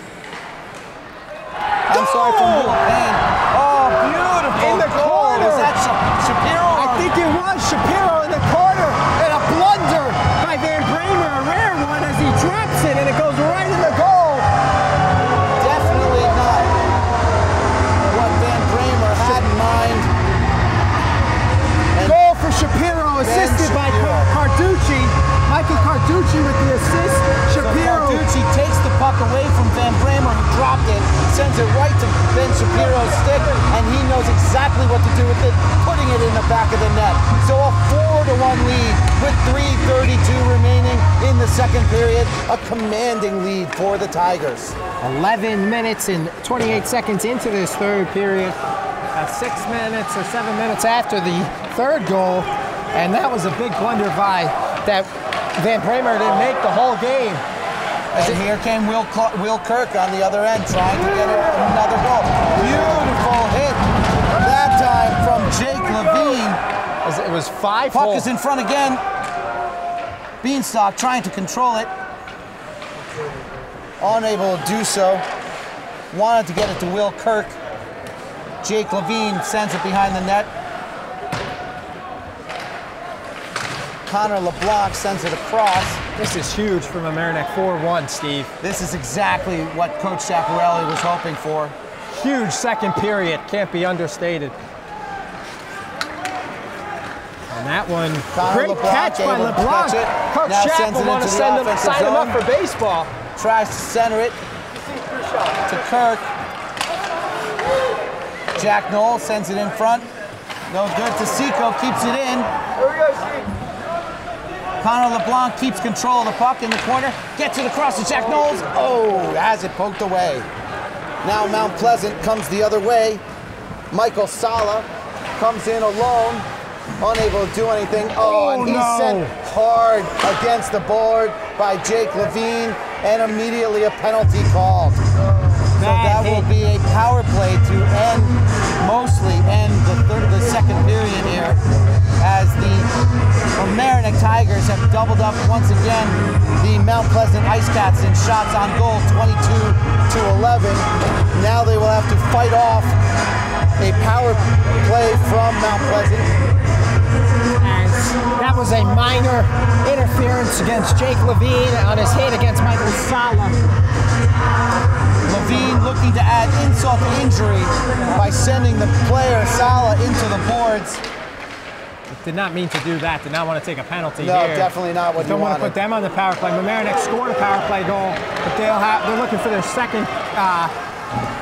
I'm sorry, from Will Payne. Oh, beautiful In the goal. corner. Was that Shapiro? I think it was Shapiro in the corner, and a blunder by Van Bramer, a rare one as he drops it, and it goes right in the goal. Definitely not what Van Bramer had in mind. And Goal for Shapiro, assisted by Shapiro. Carducci. Michael Carducci with the assist. Shapiro. Carducci takes the puck away from Van Bramer, who dropped it, sends it right to Ben Shapiro's stick, and he knows exactly what to do with it, putting it in the back of the net. So a 4-1 lead with 3:32 remaining in the second period. A commanding lead for the Tigers. 11 minutes and 28 seconds into this third period. 6 minutes or 7 minutes after the third goal, and that was a big blunder by that Van Bramer didn't make the whole game. And here came Will Kirk on the other end, trying to get another goal. Beautiful hit, that time from Jake Levine. It was 5 Puck is in front again. Beanstalk trying to control it. Unable to do so. Wanted to get it to Will Kirk. Jake Levine sends it behind the net. Connor LeBlanc sends it across. This is huge from Mamaroneck. 4-1, Steve. This is exactly what Coach Chaparelli was hoping for. Huge second period, can't be understated. And that one, Connor great LeBlanc catch by able to LeBlanc. catch it. Coach Now sends Chapel it want to into the sign offensive him up zone. for baseball. Tries to center it to Kirk. Jack Knoll sends it in front. No good. Tasico keeps it in. Connor LeBlanc keeps control of the puck in the corner. Gets it across to Jack Knowles. Oh, has it poked away. Now Mount Pleasant comes the other way. Michael Sala comes in alone. Unable to do anything. Oh, and he's sent hard against the board by Jake Levine, and immediately a penalty called. So that will be a power play to mostly end the second period here, as the Mamaroneck Tigers have doubled up once again the Mount Pleasant Ice Cats in shots on goal, 22-11. Now they will have to fight off a power play from Mount Pleasant. As that was a minor interference against Jake Levine on his hit against Michael Sala. Levine looking to add insult to injury by sending the player Sala into the boards. Did not mean to do that. Did not want to take a penalty No, here. definitely not what you Don't want wanted. to put them on the power play. Mamaroneck scored a power play goal, but they're looking for their second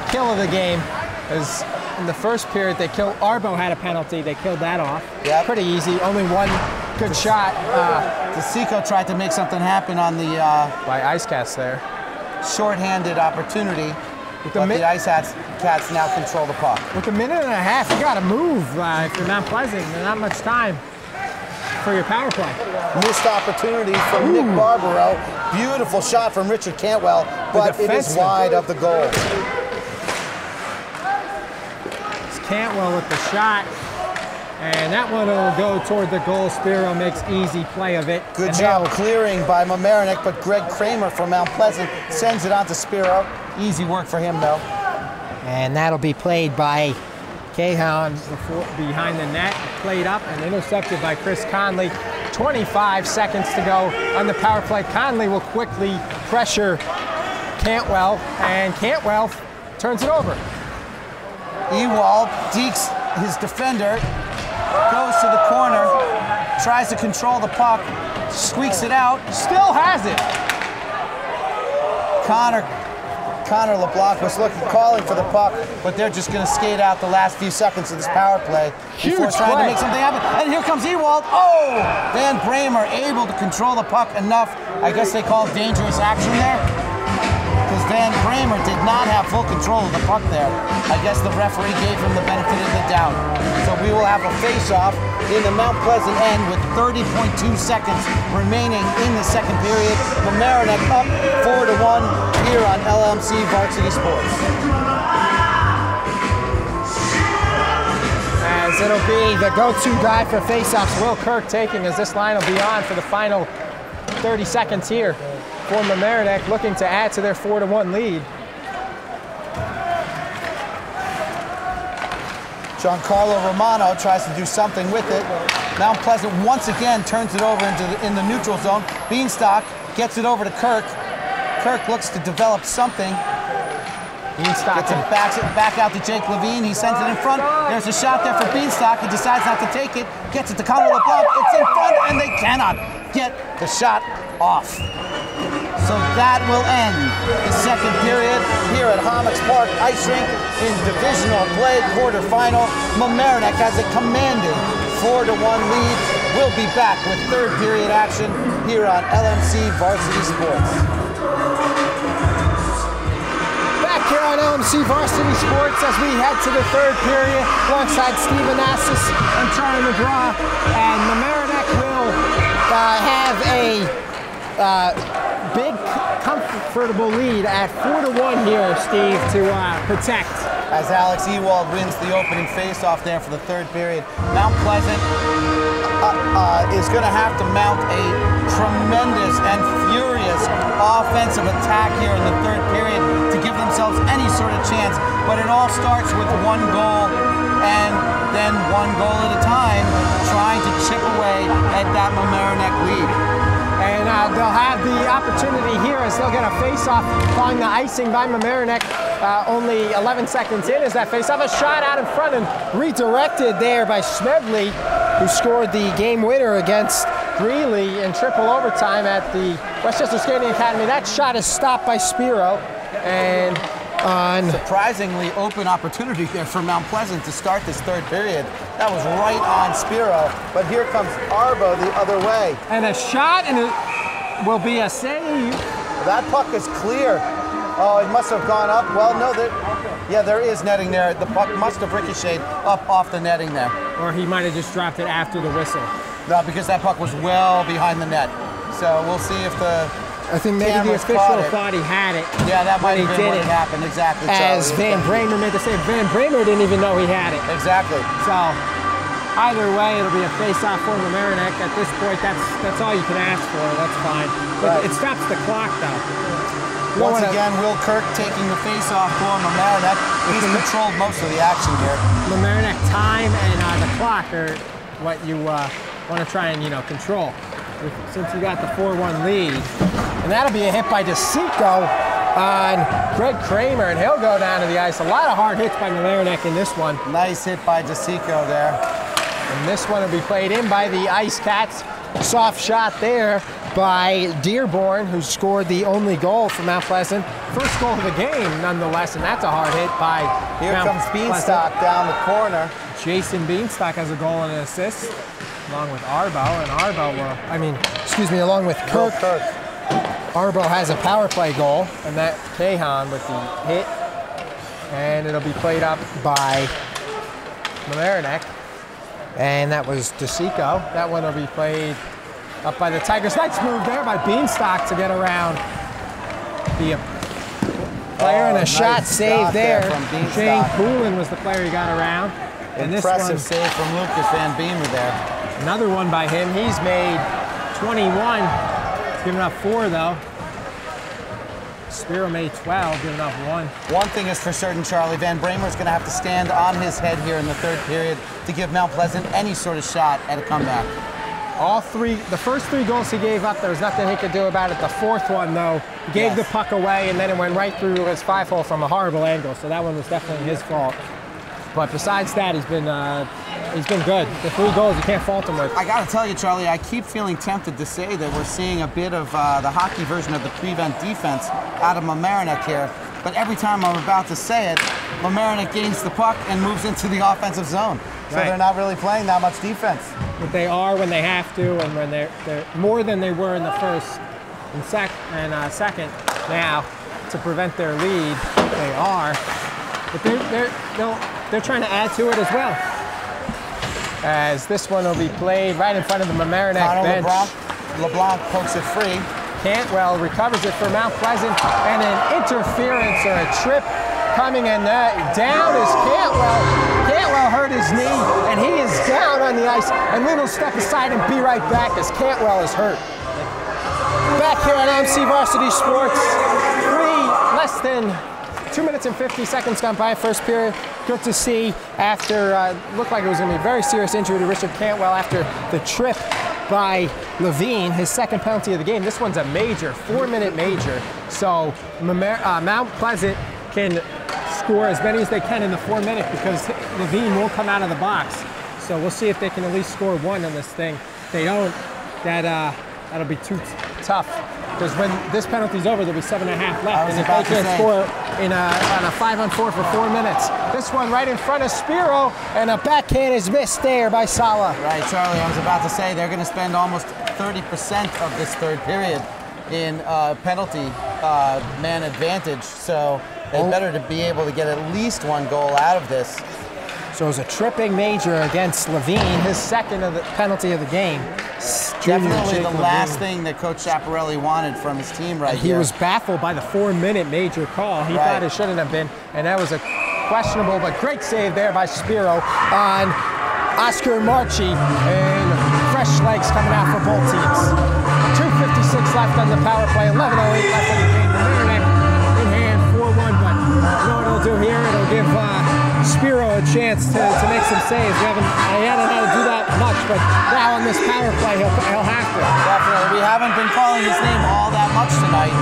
kill of the game. As in the first period, they killed. Arbo had a penalty. They killed that off. Yep. Pretty easy. Only one good shot. Tasico tried to make something happen on the By Ice Cats there. shorthanded opportunity, With but the Ice Cats now control the puck. With a minute and a half, you got to move if you're Mount Pleasant. There's not much time for your power play. Missed opportunity from Nick Barbaro. Beautiful shot from Richard Cantwell, but it is wide of the goal. It's Cantwell with the shot. And that one will go toward the goal. Spiro makes easy play of it. Good job clearing by Mamaroneck, but Greg Kramer from Mount Pleasant sends it on to Spiro. Easy work for him, though. And that'll be played by Cahan behind the net, played up and intercepted by Chris Conley. 25 seconds to go on the power play. Conley will quickly pressure Cantwell, and Cantwell turns it over. Ewald dekes his defender, goes to the corner, tries to control the puck, squeaks it out, still has it. Connor LeBlanc was calling for the puck, but they're just going to skate out the last few seconds of this power play before trying to make something happen. And here comes Ewald. Oh! Van Bramer able to control the puck enough. I guess they call it dangerous action there, because Van Bramer did not have full control of the puck there. I guess the referee gave him the benefit of the doubt. So we will have a face-off in the Mount Pleasant end with 30.2 seconds remaining in the second period. Mamaroneck up 4-1 here on LMC Varsity Sports. As it'll be the go-to guy for face-offs, Will Kirk taking as this line will be on for the final 30 seconds here for Mamaroneck, looking to add to their 4-1 lead. Giancarlo Romano tries to do something with it. Mount Pleasant once again turns it over in the neutral zone. Beanstalk gets it over to Kirk. Kirk looks to develop something. Beanstalk gets it back out to Jake Levine. He sends it in front. There's a shot there for Beanstalk. He decides not to take it. Gets it to Connor LeBlanc. It's in front, and they cannot get the shot off. So that will end the second period here at Hommocks Park Ice Rink in divisional play quarterfinal. Mamaroneck has a commanding 4-1 lead. We'll be back with third period action here on LMC Varsity Sports. Back here on LMC Varsity Sports as we head to the third period alongside Steven Assis and Charlie McGraw. And Mamaroneck will have a big, comfortable lead at 4-1 here, Steve, to protect. As Alex Ewald wins the opening face-off there for the third period. Mount Pleasant is going to have to mount a tremendous and furious offensive attack here in the third period to give themselves any sort of chance. But it all starts with one goal and then one goal at a time, trying to chip away at that Mamaroneck lead. And they'll have the opportunity here as they'll get a face-off following the icing by Mamaroneck. Only 11 seconds in is that face-off. A shot out in front and redirected there by Smedley, who scored the game winner against Greeley in triple overtime at the Westchester Skating Academy. That shot is stopped by Spiro. And on surprisingly open opportunity there for Mount Pleasant to start this third period. That was right on Spiro, but here comes Arbo the other way. And a shot, and it will be a save. That puck is clear. Oh, it must have gone up. Well, no, there is netting there. The puck must have ricocheted up off the netting there. Or he might have just dropped it after the whistle. No, because that puck was well behind the net. So we'll see if the I think maybe the official thought he had it. Yeah, that might have been what happened. Exactly. As Van Bramer made the save. Van Bramer didn't even know he had it. Exactly. So either way, it'll be a face-off for Mamaroneck. At this point, that's all you can ask for. That's fine. But it stops the clock, though. Once again, Will Kirk taking the face-off for Mamaroneck. He's controlled most of the action here. Mamaroneck time and the clock are what you want to try and control. Since you got the 4-1 lead. And that'll be a hit by DeSico on Greg Kramer, and he'll go down to the ice. A lot of hard hits by Mamaroneck in this one. Nice hit by DeSico there. And this one will be played in by the Ice Cats. Soft shot there by Dearborn, who scored the only goal for Mount Pleasant. First goal of the game, nonetheless, and that's a hard hit by Here comes Beanstalk down the corner. Jason Beanstalk has a goal and an assist, along with Arbo, and Arbo will, along with Kirk. Arbo has a power play goal, and that Cahan with the hit, and it'll be played up by Mamaroneck, and that was DeSico. That one will be played up by the Tigers. Nice move there by Beanstalk to get around the player, and a shot saved there. Shane Poulin was the player he got around. And impressive save from Lucas Van Beemer there. Another one by him. He's made 21. He's given up 4 though. Spiro made 12, giving up 1. One thing is for certain, Charlie, Van Bramer is going to have to stand on his head here in the third period to give Mount Pleasant any sort of shot at a comeback. The first 3 goals he gave up, there was nothing he could do about it. The fourth one, though, he gave the puck away, and then it went right through his 5-hole from a horrible angle. So that one was definitely his fault. But besides that, he's been good. The 3 goals, you can't fault him with. I got to tell you, Charlie, I keep feeling tempted to say that we're seeing a bit of the hockey version of the prevent defense out of Mamaroneck here. But every time I'm about to say it, Mamaroneck gains the puck and moves into the offensive zone. So they're not really playing that much defense. But they are when they have to, and when they're more than they were in the first and second now to prevent their lead. They are, but they're trying to add to it as well. As this one will be played right in front of the Mamaroneck bench. LeBlanc pokes it free. Cantwell recovers it for Mount Pleasant, and an interference or a trip coming, and down is Cantwell. Cantwell hurt his knee, and he is down on the ice, and we will step aside and be right back as Cantwell is hurt. Back here on LMC Varsity Sports, less than 2 minutes and 50 seconds gone by first period. Good to see after, looked like it was going to be a very serious injury to Richard Cantwell after the trip by Levine, his second penalty of the game. This one's a major, 4-minute major. So Mount Pleasant can score as many as they can in the 4 minutes because Levine won't come out of the box. So we'll see if they can at least score 1 on this thing. If they don't, that'll be too tough. Because when this penalty's over, there'll be 7.5 left. And if they can't score on a 5-on-4 for 4 minutes. This one right in front of Spiro, and a backhand is missed there by Sala. Right, Charlie, I was about to say they're going to spend almost 30% of this third period in penalty man advantage. So they better to be able to get at least 1 goal out of this. So it was a tripping major against Levine, his second of the penalty of the game. Definitely the last thing that Coach Chaparelli wanted from his team right here. He was baffled by the 4-minute major call. He thought it shouldn't have been, and that was a questionable but great save there by Spiro on Oscar Marchi, and fresh legs coming out for both teams. 2:56 left on the power play, 11:08 left on the game. Mamaroneck in hand, 4-1, but you know what it'll do here? It'll give Spiro a chance to make some saves. He hasn't had to do that much, but now on this power play, he'll have to. Definitely. We haven't been calling his name all that much tonight.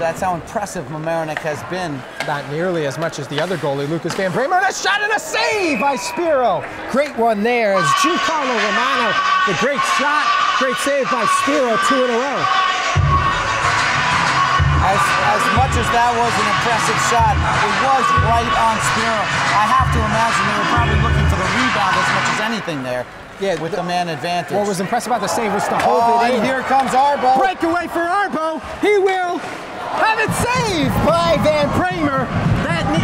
That's how impressive Mamaroneck has been. Not nearly as much as the other goalie, Lucas Van Bramer, and a shot and a save by Spiro. Great one there as Giancarlo Romano, the great shot, great save by Spiro, 2 in a row. As much as that was an impressive shot, it was right on Spiro. I have to imagine they were probably looking for the rebound as much as anything there. Yeah, with the man advantage. What was impressive about the save was to hold it in. And here comes Arbo. Breakaway for Arbo. He will have it saved by Van Bramer.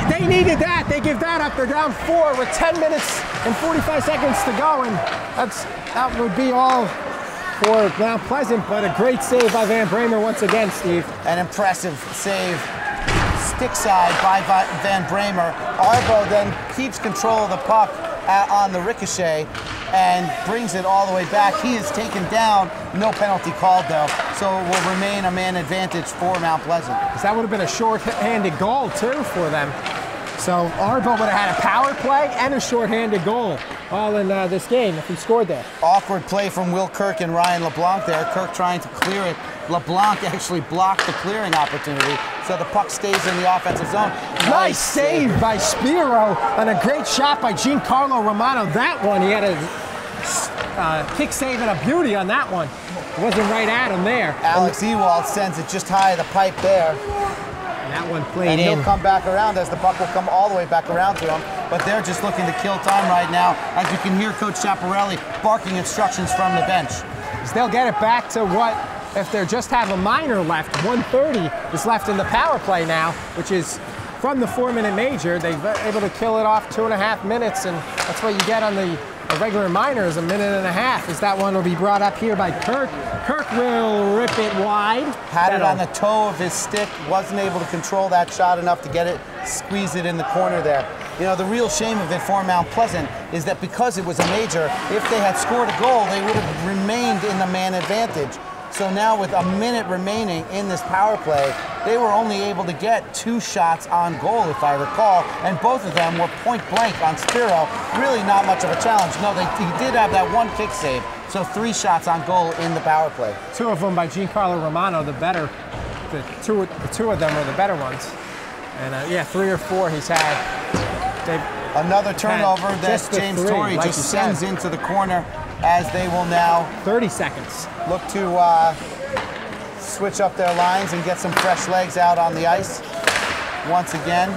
They needed that. They give that up. They're down 4 with 10 minutes and 45 seconds to go, and that would be all for Mount Pleasant, but a great save by Van Bramer once again, Steve. An impressive save, stick side by Van Bramer. Arbo then keeps control of the puck on the ricochet and brings it all the way back. He is taken down, no penalty called though, so it will remain a man advantage for Mount Pleasant. That would have been a short-handed goal too for them. So Arbo would have had a power play and a short-handed goal all in this game if he scored there. Awkward play from Will Kirk and Ryan LeBlanc there. Kirk trying to clear it. LeBlanc actually blocked the clearing opportunity, so the puck stays in the offensive zone. Nice save by Spiro and a great shot by Giancarlo Romano. That one, he had a kick save and a beauty on that one. It wasn't right at him there. Alex Ewald sends it just high of the pipe there. That one played and he'll in. come back around as the puck will come all the way back around to him. But they're just looking to kill time right now, as you can hear Coach Chaparelli barking instructions from the bench. They'll get it back to what, if they just have a minor left, 1:30 is left in the power play now, which is from the 4-minute major. They've been able to kill it off 2.5 minutes, and that's what you get on the regular minor is 1.5 minutes, as that one will be brought up here by Kirk. Kirk will rip it wide. Had it on the toe of his stick, wasn't able to control that shot enough to get it, squeeze it in the corner there. You know, the real shame of it for Mount Pleasant is that because it was a major, if they had scored a goal, they would have remained in the man advantage. So now with a minute remaining in this power play, they were only able to get 2 shots on goal, if I recall, and both of them were point blank on Spiro. Really not much of a challenge. No, he did have that 1 kick save, so 3 shots on goal in the power play. 2 of them by Giancarlo Romano, the two of them were the better ones. And yeah, 3 or 4 he's had. Another turnover that James Torrey like just sends into the corner, as they will now 30 seconds. Look to switch up their lines and get some fresh legs out on the ice once again.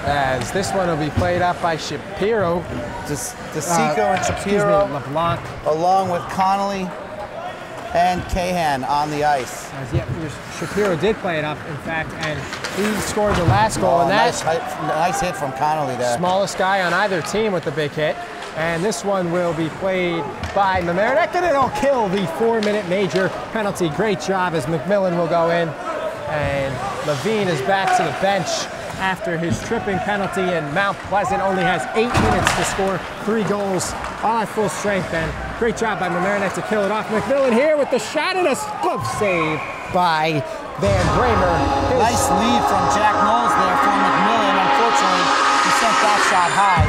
As this one will be played up by Shapiro. DeSico and Shapiro, LeBlanc, along with Connolly and Cahan on the ice. Shapiro did play it up, in fact, and he scored the last goal. And that nice hit from Connolly there. Smallest guy on either team with the big hit. And this one will be played by Mamaroneck, and it'll kill the 4-minute major penalty. Great job as McMillan will go in. And Levine is back to the bench after his tripping penalty, and Mount Pleasant only has 8 minutes to score 3 goals, all at full strength. And great job by Mamaroneck to kill it off. McMillan here with the shot, and a glove save by Van Bramer. Nice lead from Jack Knowles there for McMillan. Unfortunately, he sent that shot high.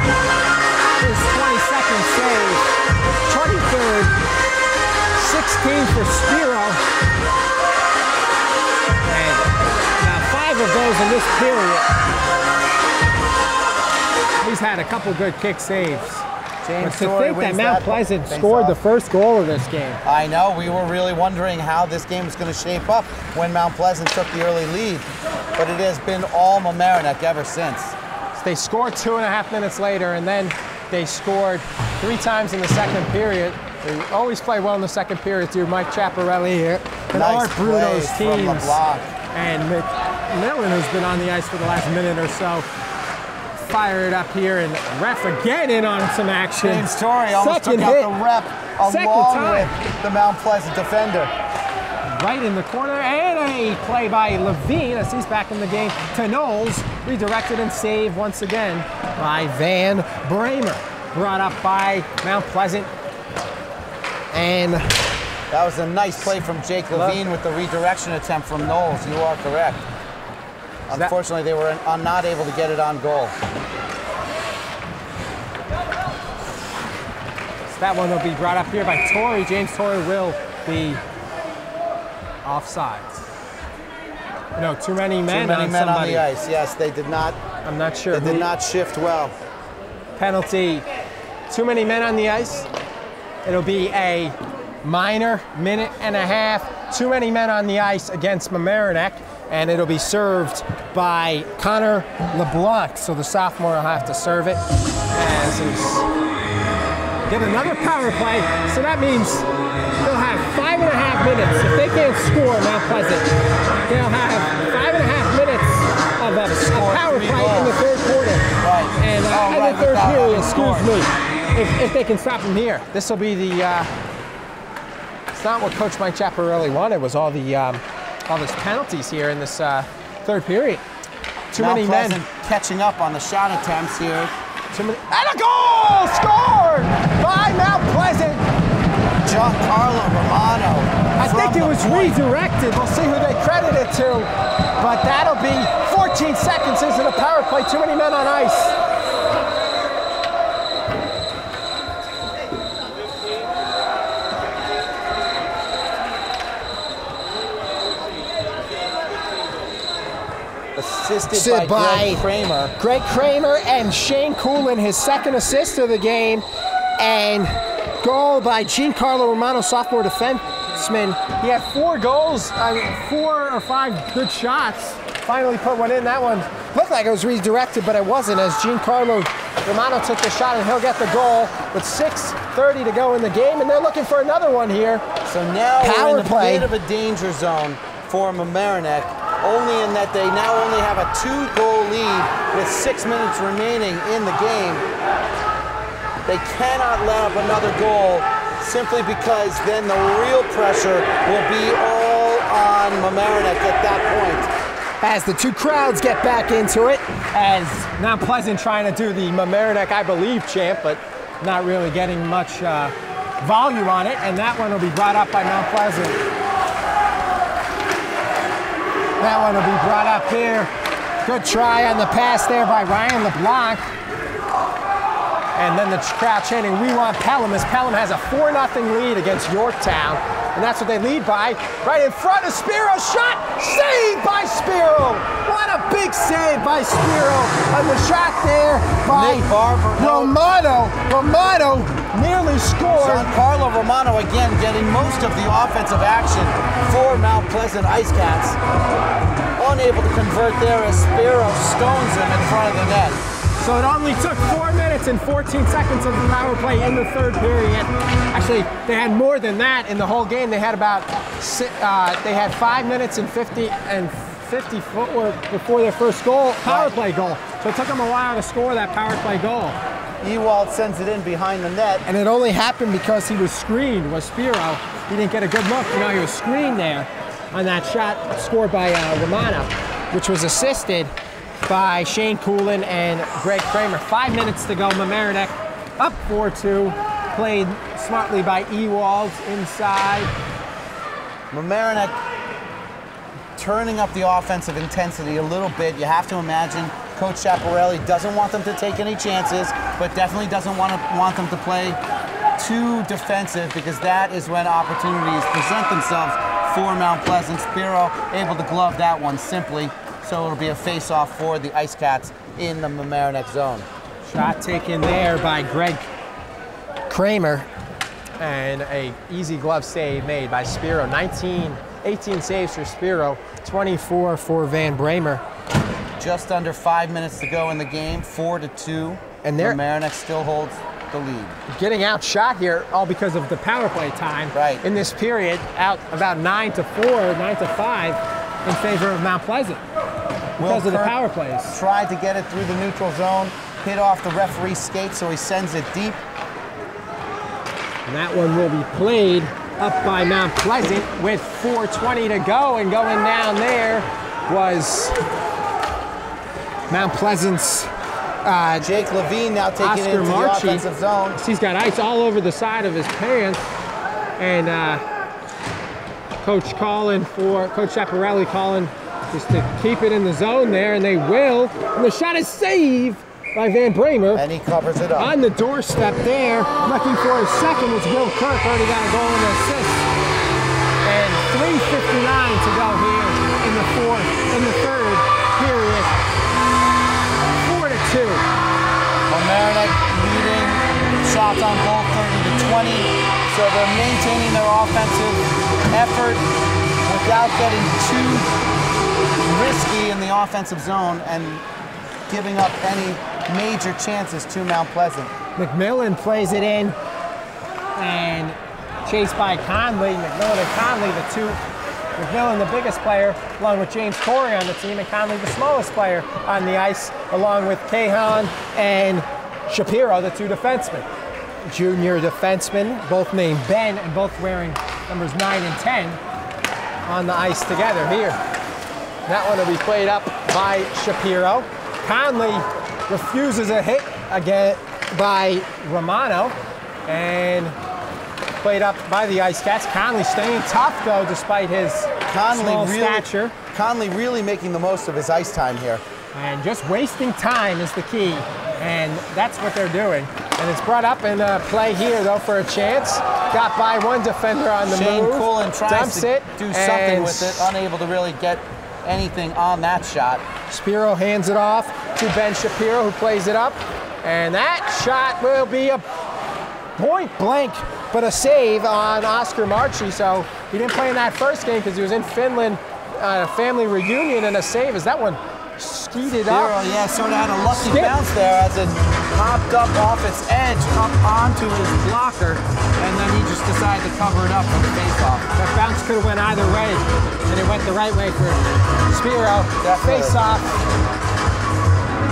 His 22nd save, 23rd, 16 for Spiro. And now 5 of those in this period. He's had a couple good kick saves. But to think that Mount Pleasant scored the first goal of this game. I know, we were really wondering how this game was going to shape up when Mount Pleasant took the early lead. But it has been all Mamaroneck ever since. So they scored 2.5 minutes later, and then they scored 3 times in the second period. They always play well in the second period through Mike Chaparelli here. And nice Art Bruno's teams. And McMillan, who's been on the ice for the last minute or so, fire it up here, and ref again in on some action. James Torrey almost took out the rep along with the Mount Pleasant defender. Right in the corner, and a play by Levine as he's back in the game to Knowles. Redirected and saved once again by Van Bramer. Brought up by Mount Pleasant. And that was a nice play from Jake Levine with the redirection attempt from Knowles. You are correct. Unfortunately, they were not able to get it on goal. So that one will be brought up here by Torrey. James Torrey will be offsides. No, too many men on the ice. Yes, they did not. I'm not sure. They did not shift well. Penalty. Too many men on the ice. It'll be a minor minute and a half. Too many men on the ice against Mamaroneck, and it'll be served by Connor LeBlanc. So the sophomore will have to serve it as he's get another power play. So that means they'll have 5.5 minutes. If they can't score Mount Pleasant, they'll have 5.5 minutes of a power play in the third quarter. Right. And in the third period, excuse me, if they can stop them here. This will be the, it's not what Coach Mike Chaparelli wanted, was all these penalties here in this third period. Too many men catching up on the shot attempts here. And a goal scored by Mount Pleasant. Giancarlo Romano. I think it was redirected. We'll see who they credit it to. But that'll be 14 seconds into the power play. Too many men on ice. Assisted by Greg Kramer and Shane Coolin, his second assist of the game. And goal by Giancarlo Romano, sophomore defenseman. He had 4 goals, 4 or 5 good shots. Finally put one in. That one looked like it was redirected, but it wasn't, as Giancarlo Romano took the shot, and he'll get the goal with 6:30 to go in the game, and they're looking for another one here. So now we're in a bit of a danger zone for Mamaroneck, only in that they now only have a 2-goal lead with 6 minutes remaining in the game. They cannot let up another goal simply because then the real pressure will be all on Mamaroneck at that point. As the two crowds get back into it, as Mount Pleasant trying to do the Mamaroneck I Believe chant, but not really getting much volume on it, and that one will be brought up by Mount Pleasant. That one will be brought up here. Good try on the pass there by Ryan LeBlanc. And then the crowd chanting, "We want Pelham," as Pelham has a 4-0 lead against Yorktown. And that's what they lead by. Right in front of Spiro. Shot saved by Spiro. What a big save by Spiro. And the shot there by Nick Barber. Romano. Romano nearly scored. Giancarlo Romano again getting most of the offensive action for Mount Pleasant Ice Cats. Unable to convert there as Spiro stones him in front of the net. So it only took 4 minutes and 14 seconds of the power play in the third period. Actually, they had more than that in the whole game. They had about 5 minutes and 50 footwork before their first power play goal. So it took them a while to score that power play goal. Ewald sends it in behind the net. And it only happened because he was screened, was Spiro. He didn't get a good look. You know, he was screened there on that shot scored by Romano, which was assisted by Shane Coolin and Greg Kramer. 5 minutes to go. Mamaroneck up 4-2. Played smartly by Ewald inside. Mamaroneck turning up the offensive intensity a little bit. You have to imagine Coach Chaparelli doesn't want them to take any chances, but definitely doesn't want them to play too defensive, because that is when opportunities present themselves for Mount Pleasant. Spiro able to glove that one simply. So it'll be a face-off for the Ice Cats in the Mamaroneck zone. Shot taken there by Greg Kramer, and a easy glove save made by Spiro. 18 saves for Spiro, 24 for Van Bramer. Just under 5 minutes to go in the game, 4-2. And Mamaroneck still holds the lead. Getting outshot here, all because of the power play time. Right. In this period, out about 9-4, 9-5 in favor of Mount Pleasant. Because of the power plays. Tried to get it through the neutral zone, hit off the referee's skate, so he sends it deep. And that one will be played up by Mount Pleasant with 4:20 to go, and going down there was Mount Pleasant's Jake Levine now taking it into the offensive zone. He's got ice all over the side of his pants, and Coach Chaparelli calling just to keep it in the zone there, and they will. And the shot is saved by Van Bramer. And he covers it up. On the doorstep there, looking for his second, was Will Kirk, already got a goal and an assist. And 3:59 to go here in the third period. 4-2. Mamaroneck leading shots on goal 30-20. So they're maintaining their offensive effort without getting too risky in the offensive zone and giving up any major chances to Mount Pleasant. McMillan plays it in, and chased by Conley. McMillan and Conley, the two. McMillan, the biggest player, along with James Corey on the team, and Conley, the smallest player on the ice, along with Cahan and Shapiro, the two defensemen. Junior defensemen, both named Ben, and both wearing numbers 9 and 10 on the ice together here. That one will be played up by Shapiro. Conley refuses a hit again by Romano, and played up by the Ice Cats. Conley staying tough, though, despite his small stature. Conley really making the most of his ice time here. And just wasting time is the key, and that's what they're doing. And it's brought up in play here, though, for a chance. Got by one defender on the move. Shane Coolin tries to do something with it, unable to really get anything on that shot. Spiro hands it off to Ben Shapiro, who plays it up. And that shot will be a point blank, but a save on Oscar Marchi. So he didn't play in that first game because he was in Finland, a family reunion, and a save as that one skeeted up. Yeah, sort of had a lucky bounce there as it popped up off its edge up onto his blocker, and then he just decided to cover it up for the face-off. That bounce could have went either way, and it went the right way for Spiro. Face-off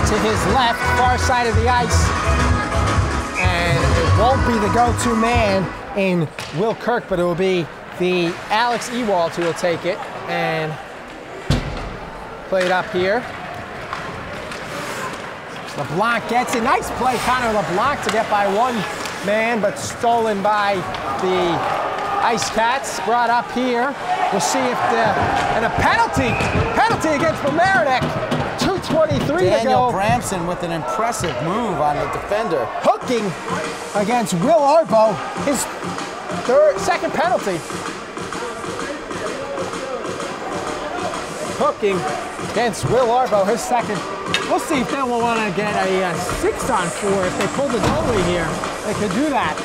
to his left, far side of the ice, and it won't be the go-to man in Will Kirk, but it will be the Alex Ewald who will take it and play it up here. LeBlanc gets it. Nice play, Connor LeBlanc, to get by one man, but stolen by the Ice Cats. Brought up here We'll see if and a penalty against Mamaroneck. 2:23 to go. Daniel Bramson with an impressive move on the defender. Hooking against Will Arbo, his second penalty. Hooking against Will Arbo, his second. We'll see if they will want to get a 6-on-4 if they pull the goalie here. They could do that.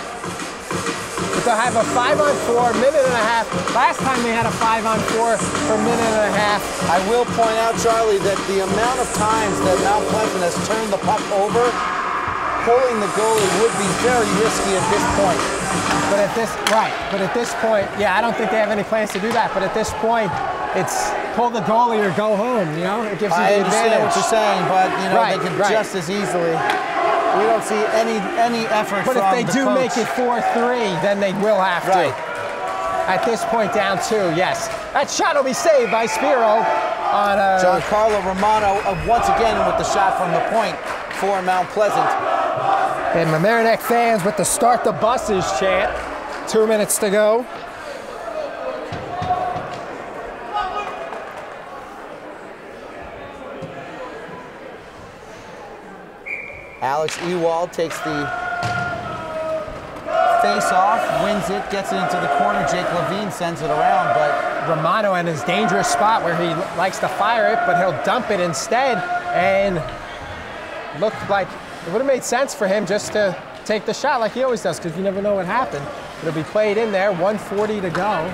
But they'll have a 5-on-4, minute and a half. Last time they had a 5-on-4 for a minute and a half. I will point out, Charlie, that the amount of times that Mount Pleasant has turned the puck over, pulling the goalie would be very risky at this point. But at this point, yeah, I don't think they have any plans to do that. But at this point, it's pull the goalie or go home, you know? It gives you the advantage. I understand what you're saying, but you know, they could just as easily. We don't see any effort from the coach. But if they do make it 4-3, then they will have to. At this point, down 2, yes. That shot will be saved by Spiro on Giancarlo Romano once again with the shot from the point for Mount Pleasant. And Mamaroneck fans with the start the buses chant. 2 minutes to go. Alex Ewald takes the face-off, wins it, gets it into the corner. Jake Levine sends it around, but Romano in his dangerous spot where he likes to fire it, but he'll dump it instead. And looked like it would have made sense for him just to take the shot like he always does, because you never know what happened. It'll be played in there, 1:40 to go.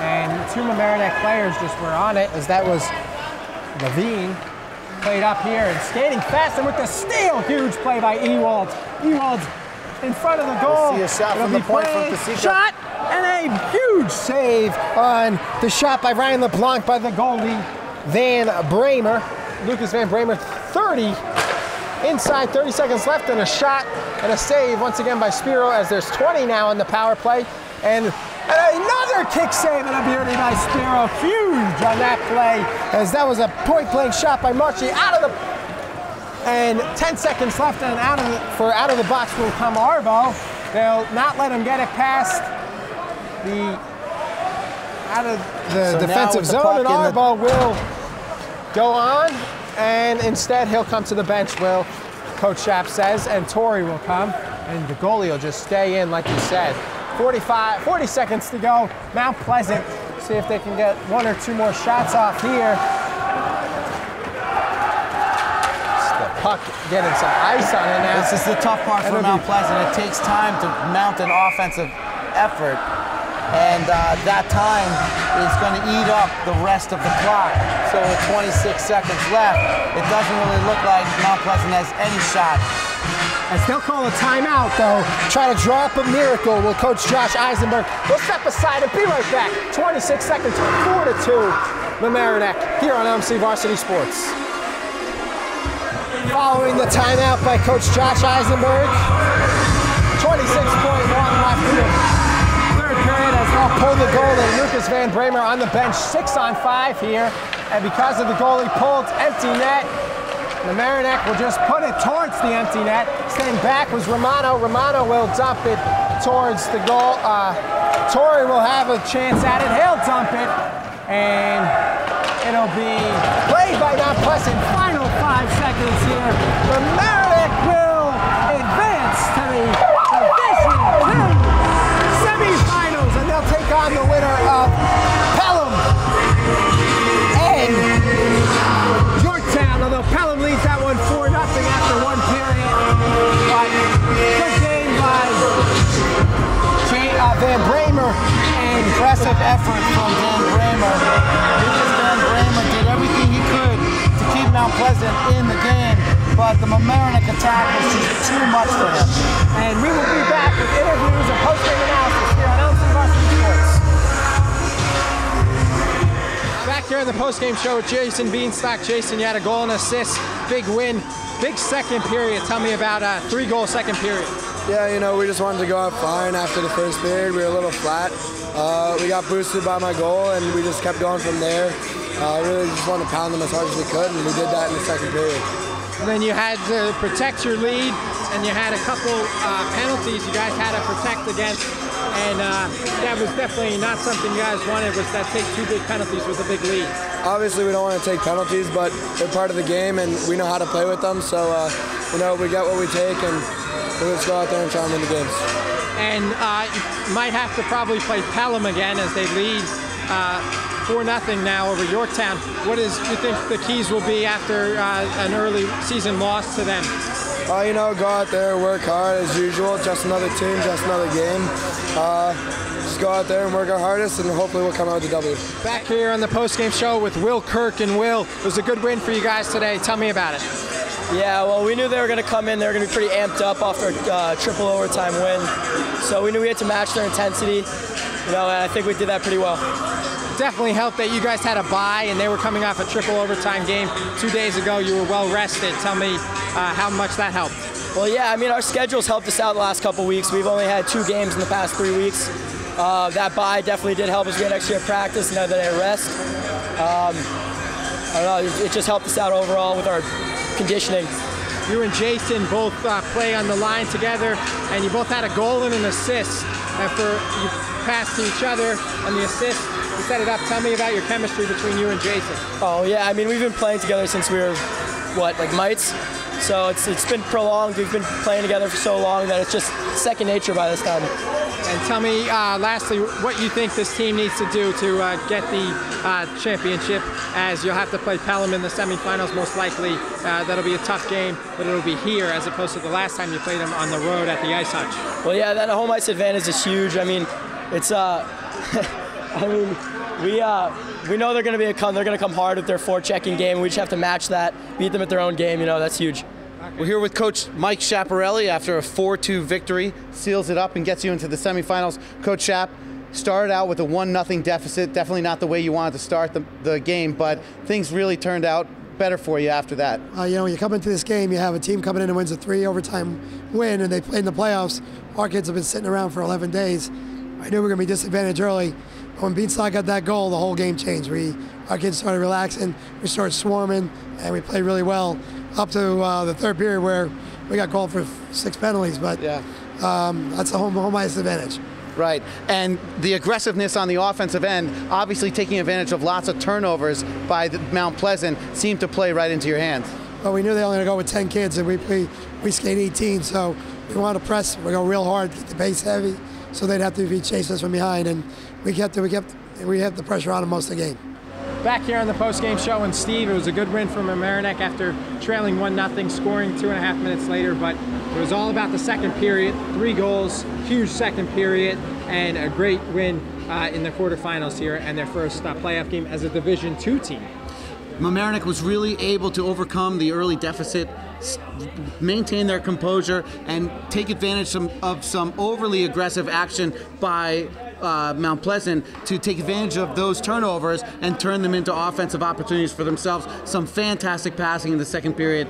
And 2 Mamaroneck players just were on it, as that was Levine. Played up here and skating fast, and with the steal, huge play by Ewald. Ewald's in front of the goal. We'll see a shot from the point from Pasica. Shot and a huge save on the shot by Ryan LeBlanc by the goalie Van Bramer. Lucas Van Bramer, 30 inside, 30 seconds left, and a shot and a save once again by Spiro, as there's 20 now on the power play. And another kick save and a beauty by Spiro. Huge on that play, as that was a point-blank shot by Marchi out of the. And 10 seconds left, and out of the box will come Arbo. They'll not let him get it past out of the defensive zone, and Arbo will go on, and instead he'll come to the bench. Will Coach Schaap says, and Torrey will come, and the goalie will just stay in like he said. 40 seconds to go. Mount Pleasant, see if they can get 1 or 2 more shots off here. It's the puck getting some ice on it now. This is the tough part for Mount Pleasant. It takes time to mount an offensive effort, and that time is going to eat up the rest of the clock. So with 26 seconds left, it doesn't really look like Mount Pleasant has any shot. As they'll call a timeout, though, try to draw up a miracle will Coach Josh Eisenberg. We'll step aside and be right back. 26 seconds, 4-2, Mamaroneck, here on LMC Varsity Sports. Following the timeout by Coach Josh Eisenberg, 26.1 left in the third period, as they'll pull the goal, and Lucas Van Bramer on the bench, 6-on-5 here. And because of the goalie pulled, empty net. Mamaroneck will just put it towards the empty net. Staying back was Romano. Romano will dump it towards the goal. Torrey will have a chance at it. He'll dump it. And it'll be played by Mount Pleasant. Final 5 seconds here. Mamaroneck will advance to the Division II semifinals. And they'll take on the winner of Pelham and Yorktown, although Pelham leads that one 4-0 after 1 period. But good game by Van Bramer, and impressive effort from Van Bramer. Lucas Van Bramer did everything he could to keep Mount Pleasant in the game, but the Mamaroneck attack was just too much for him. And we will be back with interviews and post-game analysis here on LMC Varsity Sports. Back here in the post-game show with Jason Beanstalk. Jason, you had a goal and assist, big win, big second period. Tell me about a 3-goal second period. Yeah, you know, we just wanted to go out fine after the first period. We were a little flat. We got boosted by my goal, and we just kept going from there. Really just wanted to pound them as hard as we could, and we did that in the second period. And then you had to protect your lead, and you had a couple penalties you guys had to protect against. and that was definitely not something you guys wanted, was that take 2 big penalties with a big lead. Obviously, we don't want to take penalties, but they're part of the game, and we know how to play with them. So, you know, we get what we take, and we'll just go out there and try and win the games. And you might have to probably play Pelham again as they lead 4-0 now over Yorktown. What do you think the keys will be after an early season loss to them? You know, go out there, work hard as usual. Just another team, just another game. Just go out there and work our hardest, and hopefully we'll come out with a W. Back here on the postgame show with Will Kirk. And Will, it was a good win for you guys today. Tell me about it. Yeah, well, we knew they were going to come in. They were going to be pretty amped up off their triple overtime win. So we knew we had to match their intensity, you know, and I think we did that pretty well. Definitely helped that you guys had a bye and they were coming off a triple overtime game 2 days ago. You were well rested. Tell me how much that helped. Well, yeah, I mean, our schedule's helped us out the last couple weeks. We've only had 2 games in the past 3 weeks. That bye definitely did help us get extra practice and another day of rest. I don't know, it just helped us out overall with our conditioning. You and Jason both play on the line together, and you both had a goal and an assist. After you passed to each other on the assist, you set it up. Tell me about your chemistry between you and Jason. Oh yeah, I mean, we've been playing together since we were, what, like mites? So it's been prolonged. We've been playing together for so long that it's just second nature by this time. And tell me, lastly, what you think this team needs to do to get the championship, as you'll have to play Pelham in the semifinals most likely. That'll be a tough game, but it'll be here as opposed to the last time you played them on the road at the Ice Hutch. Well, yeah, that home ice advantage is huge. I mean, it's I mean, we know they're going to come hard with their forechecking game. We just have to match that, beat them at their own game. You know, that's huge. We're here with Coach Mike Schiaparelli after a 4-2 victory, seals it up and gets you into the semifinals. Coach Schiap started out with a 1-0 deficit, definitely not the way you wanted to start the game, but things really turned out better for you after that. You know, when you come into this game, you have a team coming in and wins a 3 overtime win, and they play in the playoffs. Our kids have been sitting around for 11 days. I knew we were going to be disadvantaged early. But when Beanstalk got that goal, the whole game changed. Our kids started relaxing, we started swarming, and we played really well up to the third period where we got called for 6 penalties. But yeah, that's a home ice advantage. Right, and the aggressiveness on the offensive end, obviously taking advantage of lots of turnovers by Mount Pleasant, seemed to play right into your hands. Well, we knew they were going to go with 10 kids, and we skate 18, so we wanted to press. We go real hard, get the base heavy, so they'd have to be chasing us from behind, and we had the pressure on them most of the game. Back here on the post-game show, and Steve, it was a good win for Mamaroneck after trailing 1-0, scoring 2.5 minutes later, but it was all about the second period. 3 goals, huge second period, and a great win in the quarterfinals here, and their first playoff game as a Division II team. Mamaroneck was really able to overcome the early deficit, maintain their composure, and take advantage of some overly aggressive action by Mount Pleasant to take advantage of those turnovers and turn them into offensive opportunities for themselves. Some fantastic passing in the second period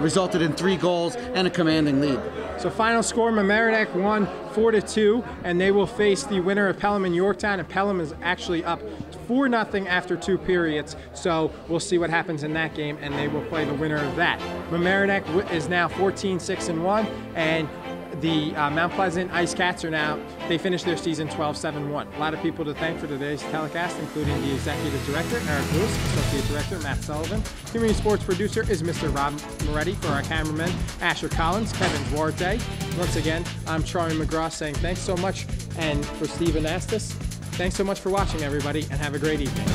resulted in 3 goals and a commanding lead. So final score, Mamaroneck won 4-2, and they will face the winner of Pelham and Yorktown, and Pelham is actually up 4-0 after 2 periods. So we'll see what happens in that game, and they will play the winner of that. Mamaroneck is now 14-6-1, and the Mount Pleasant Ice Cats they finished their season 12-7-1. A lot of people to thank for today's telecast, including the Executive Director, Eric Lewis, Associate Director, Matt Sullivan. Community Sports Producer is Mr. Rob Moretti. For our cameramen, Asher Collins, Kevin Duarte. Once again, I'm Charlie McGraw saying thanks so much. And for Steve Anastas, thanks so much for watching, everybody, and have a great evening.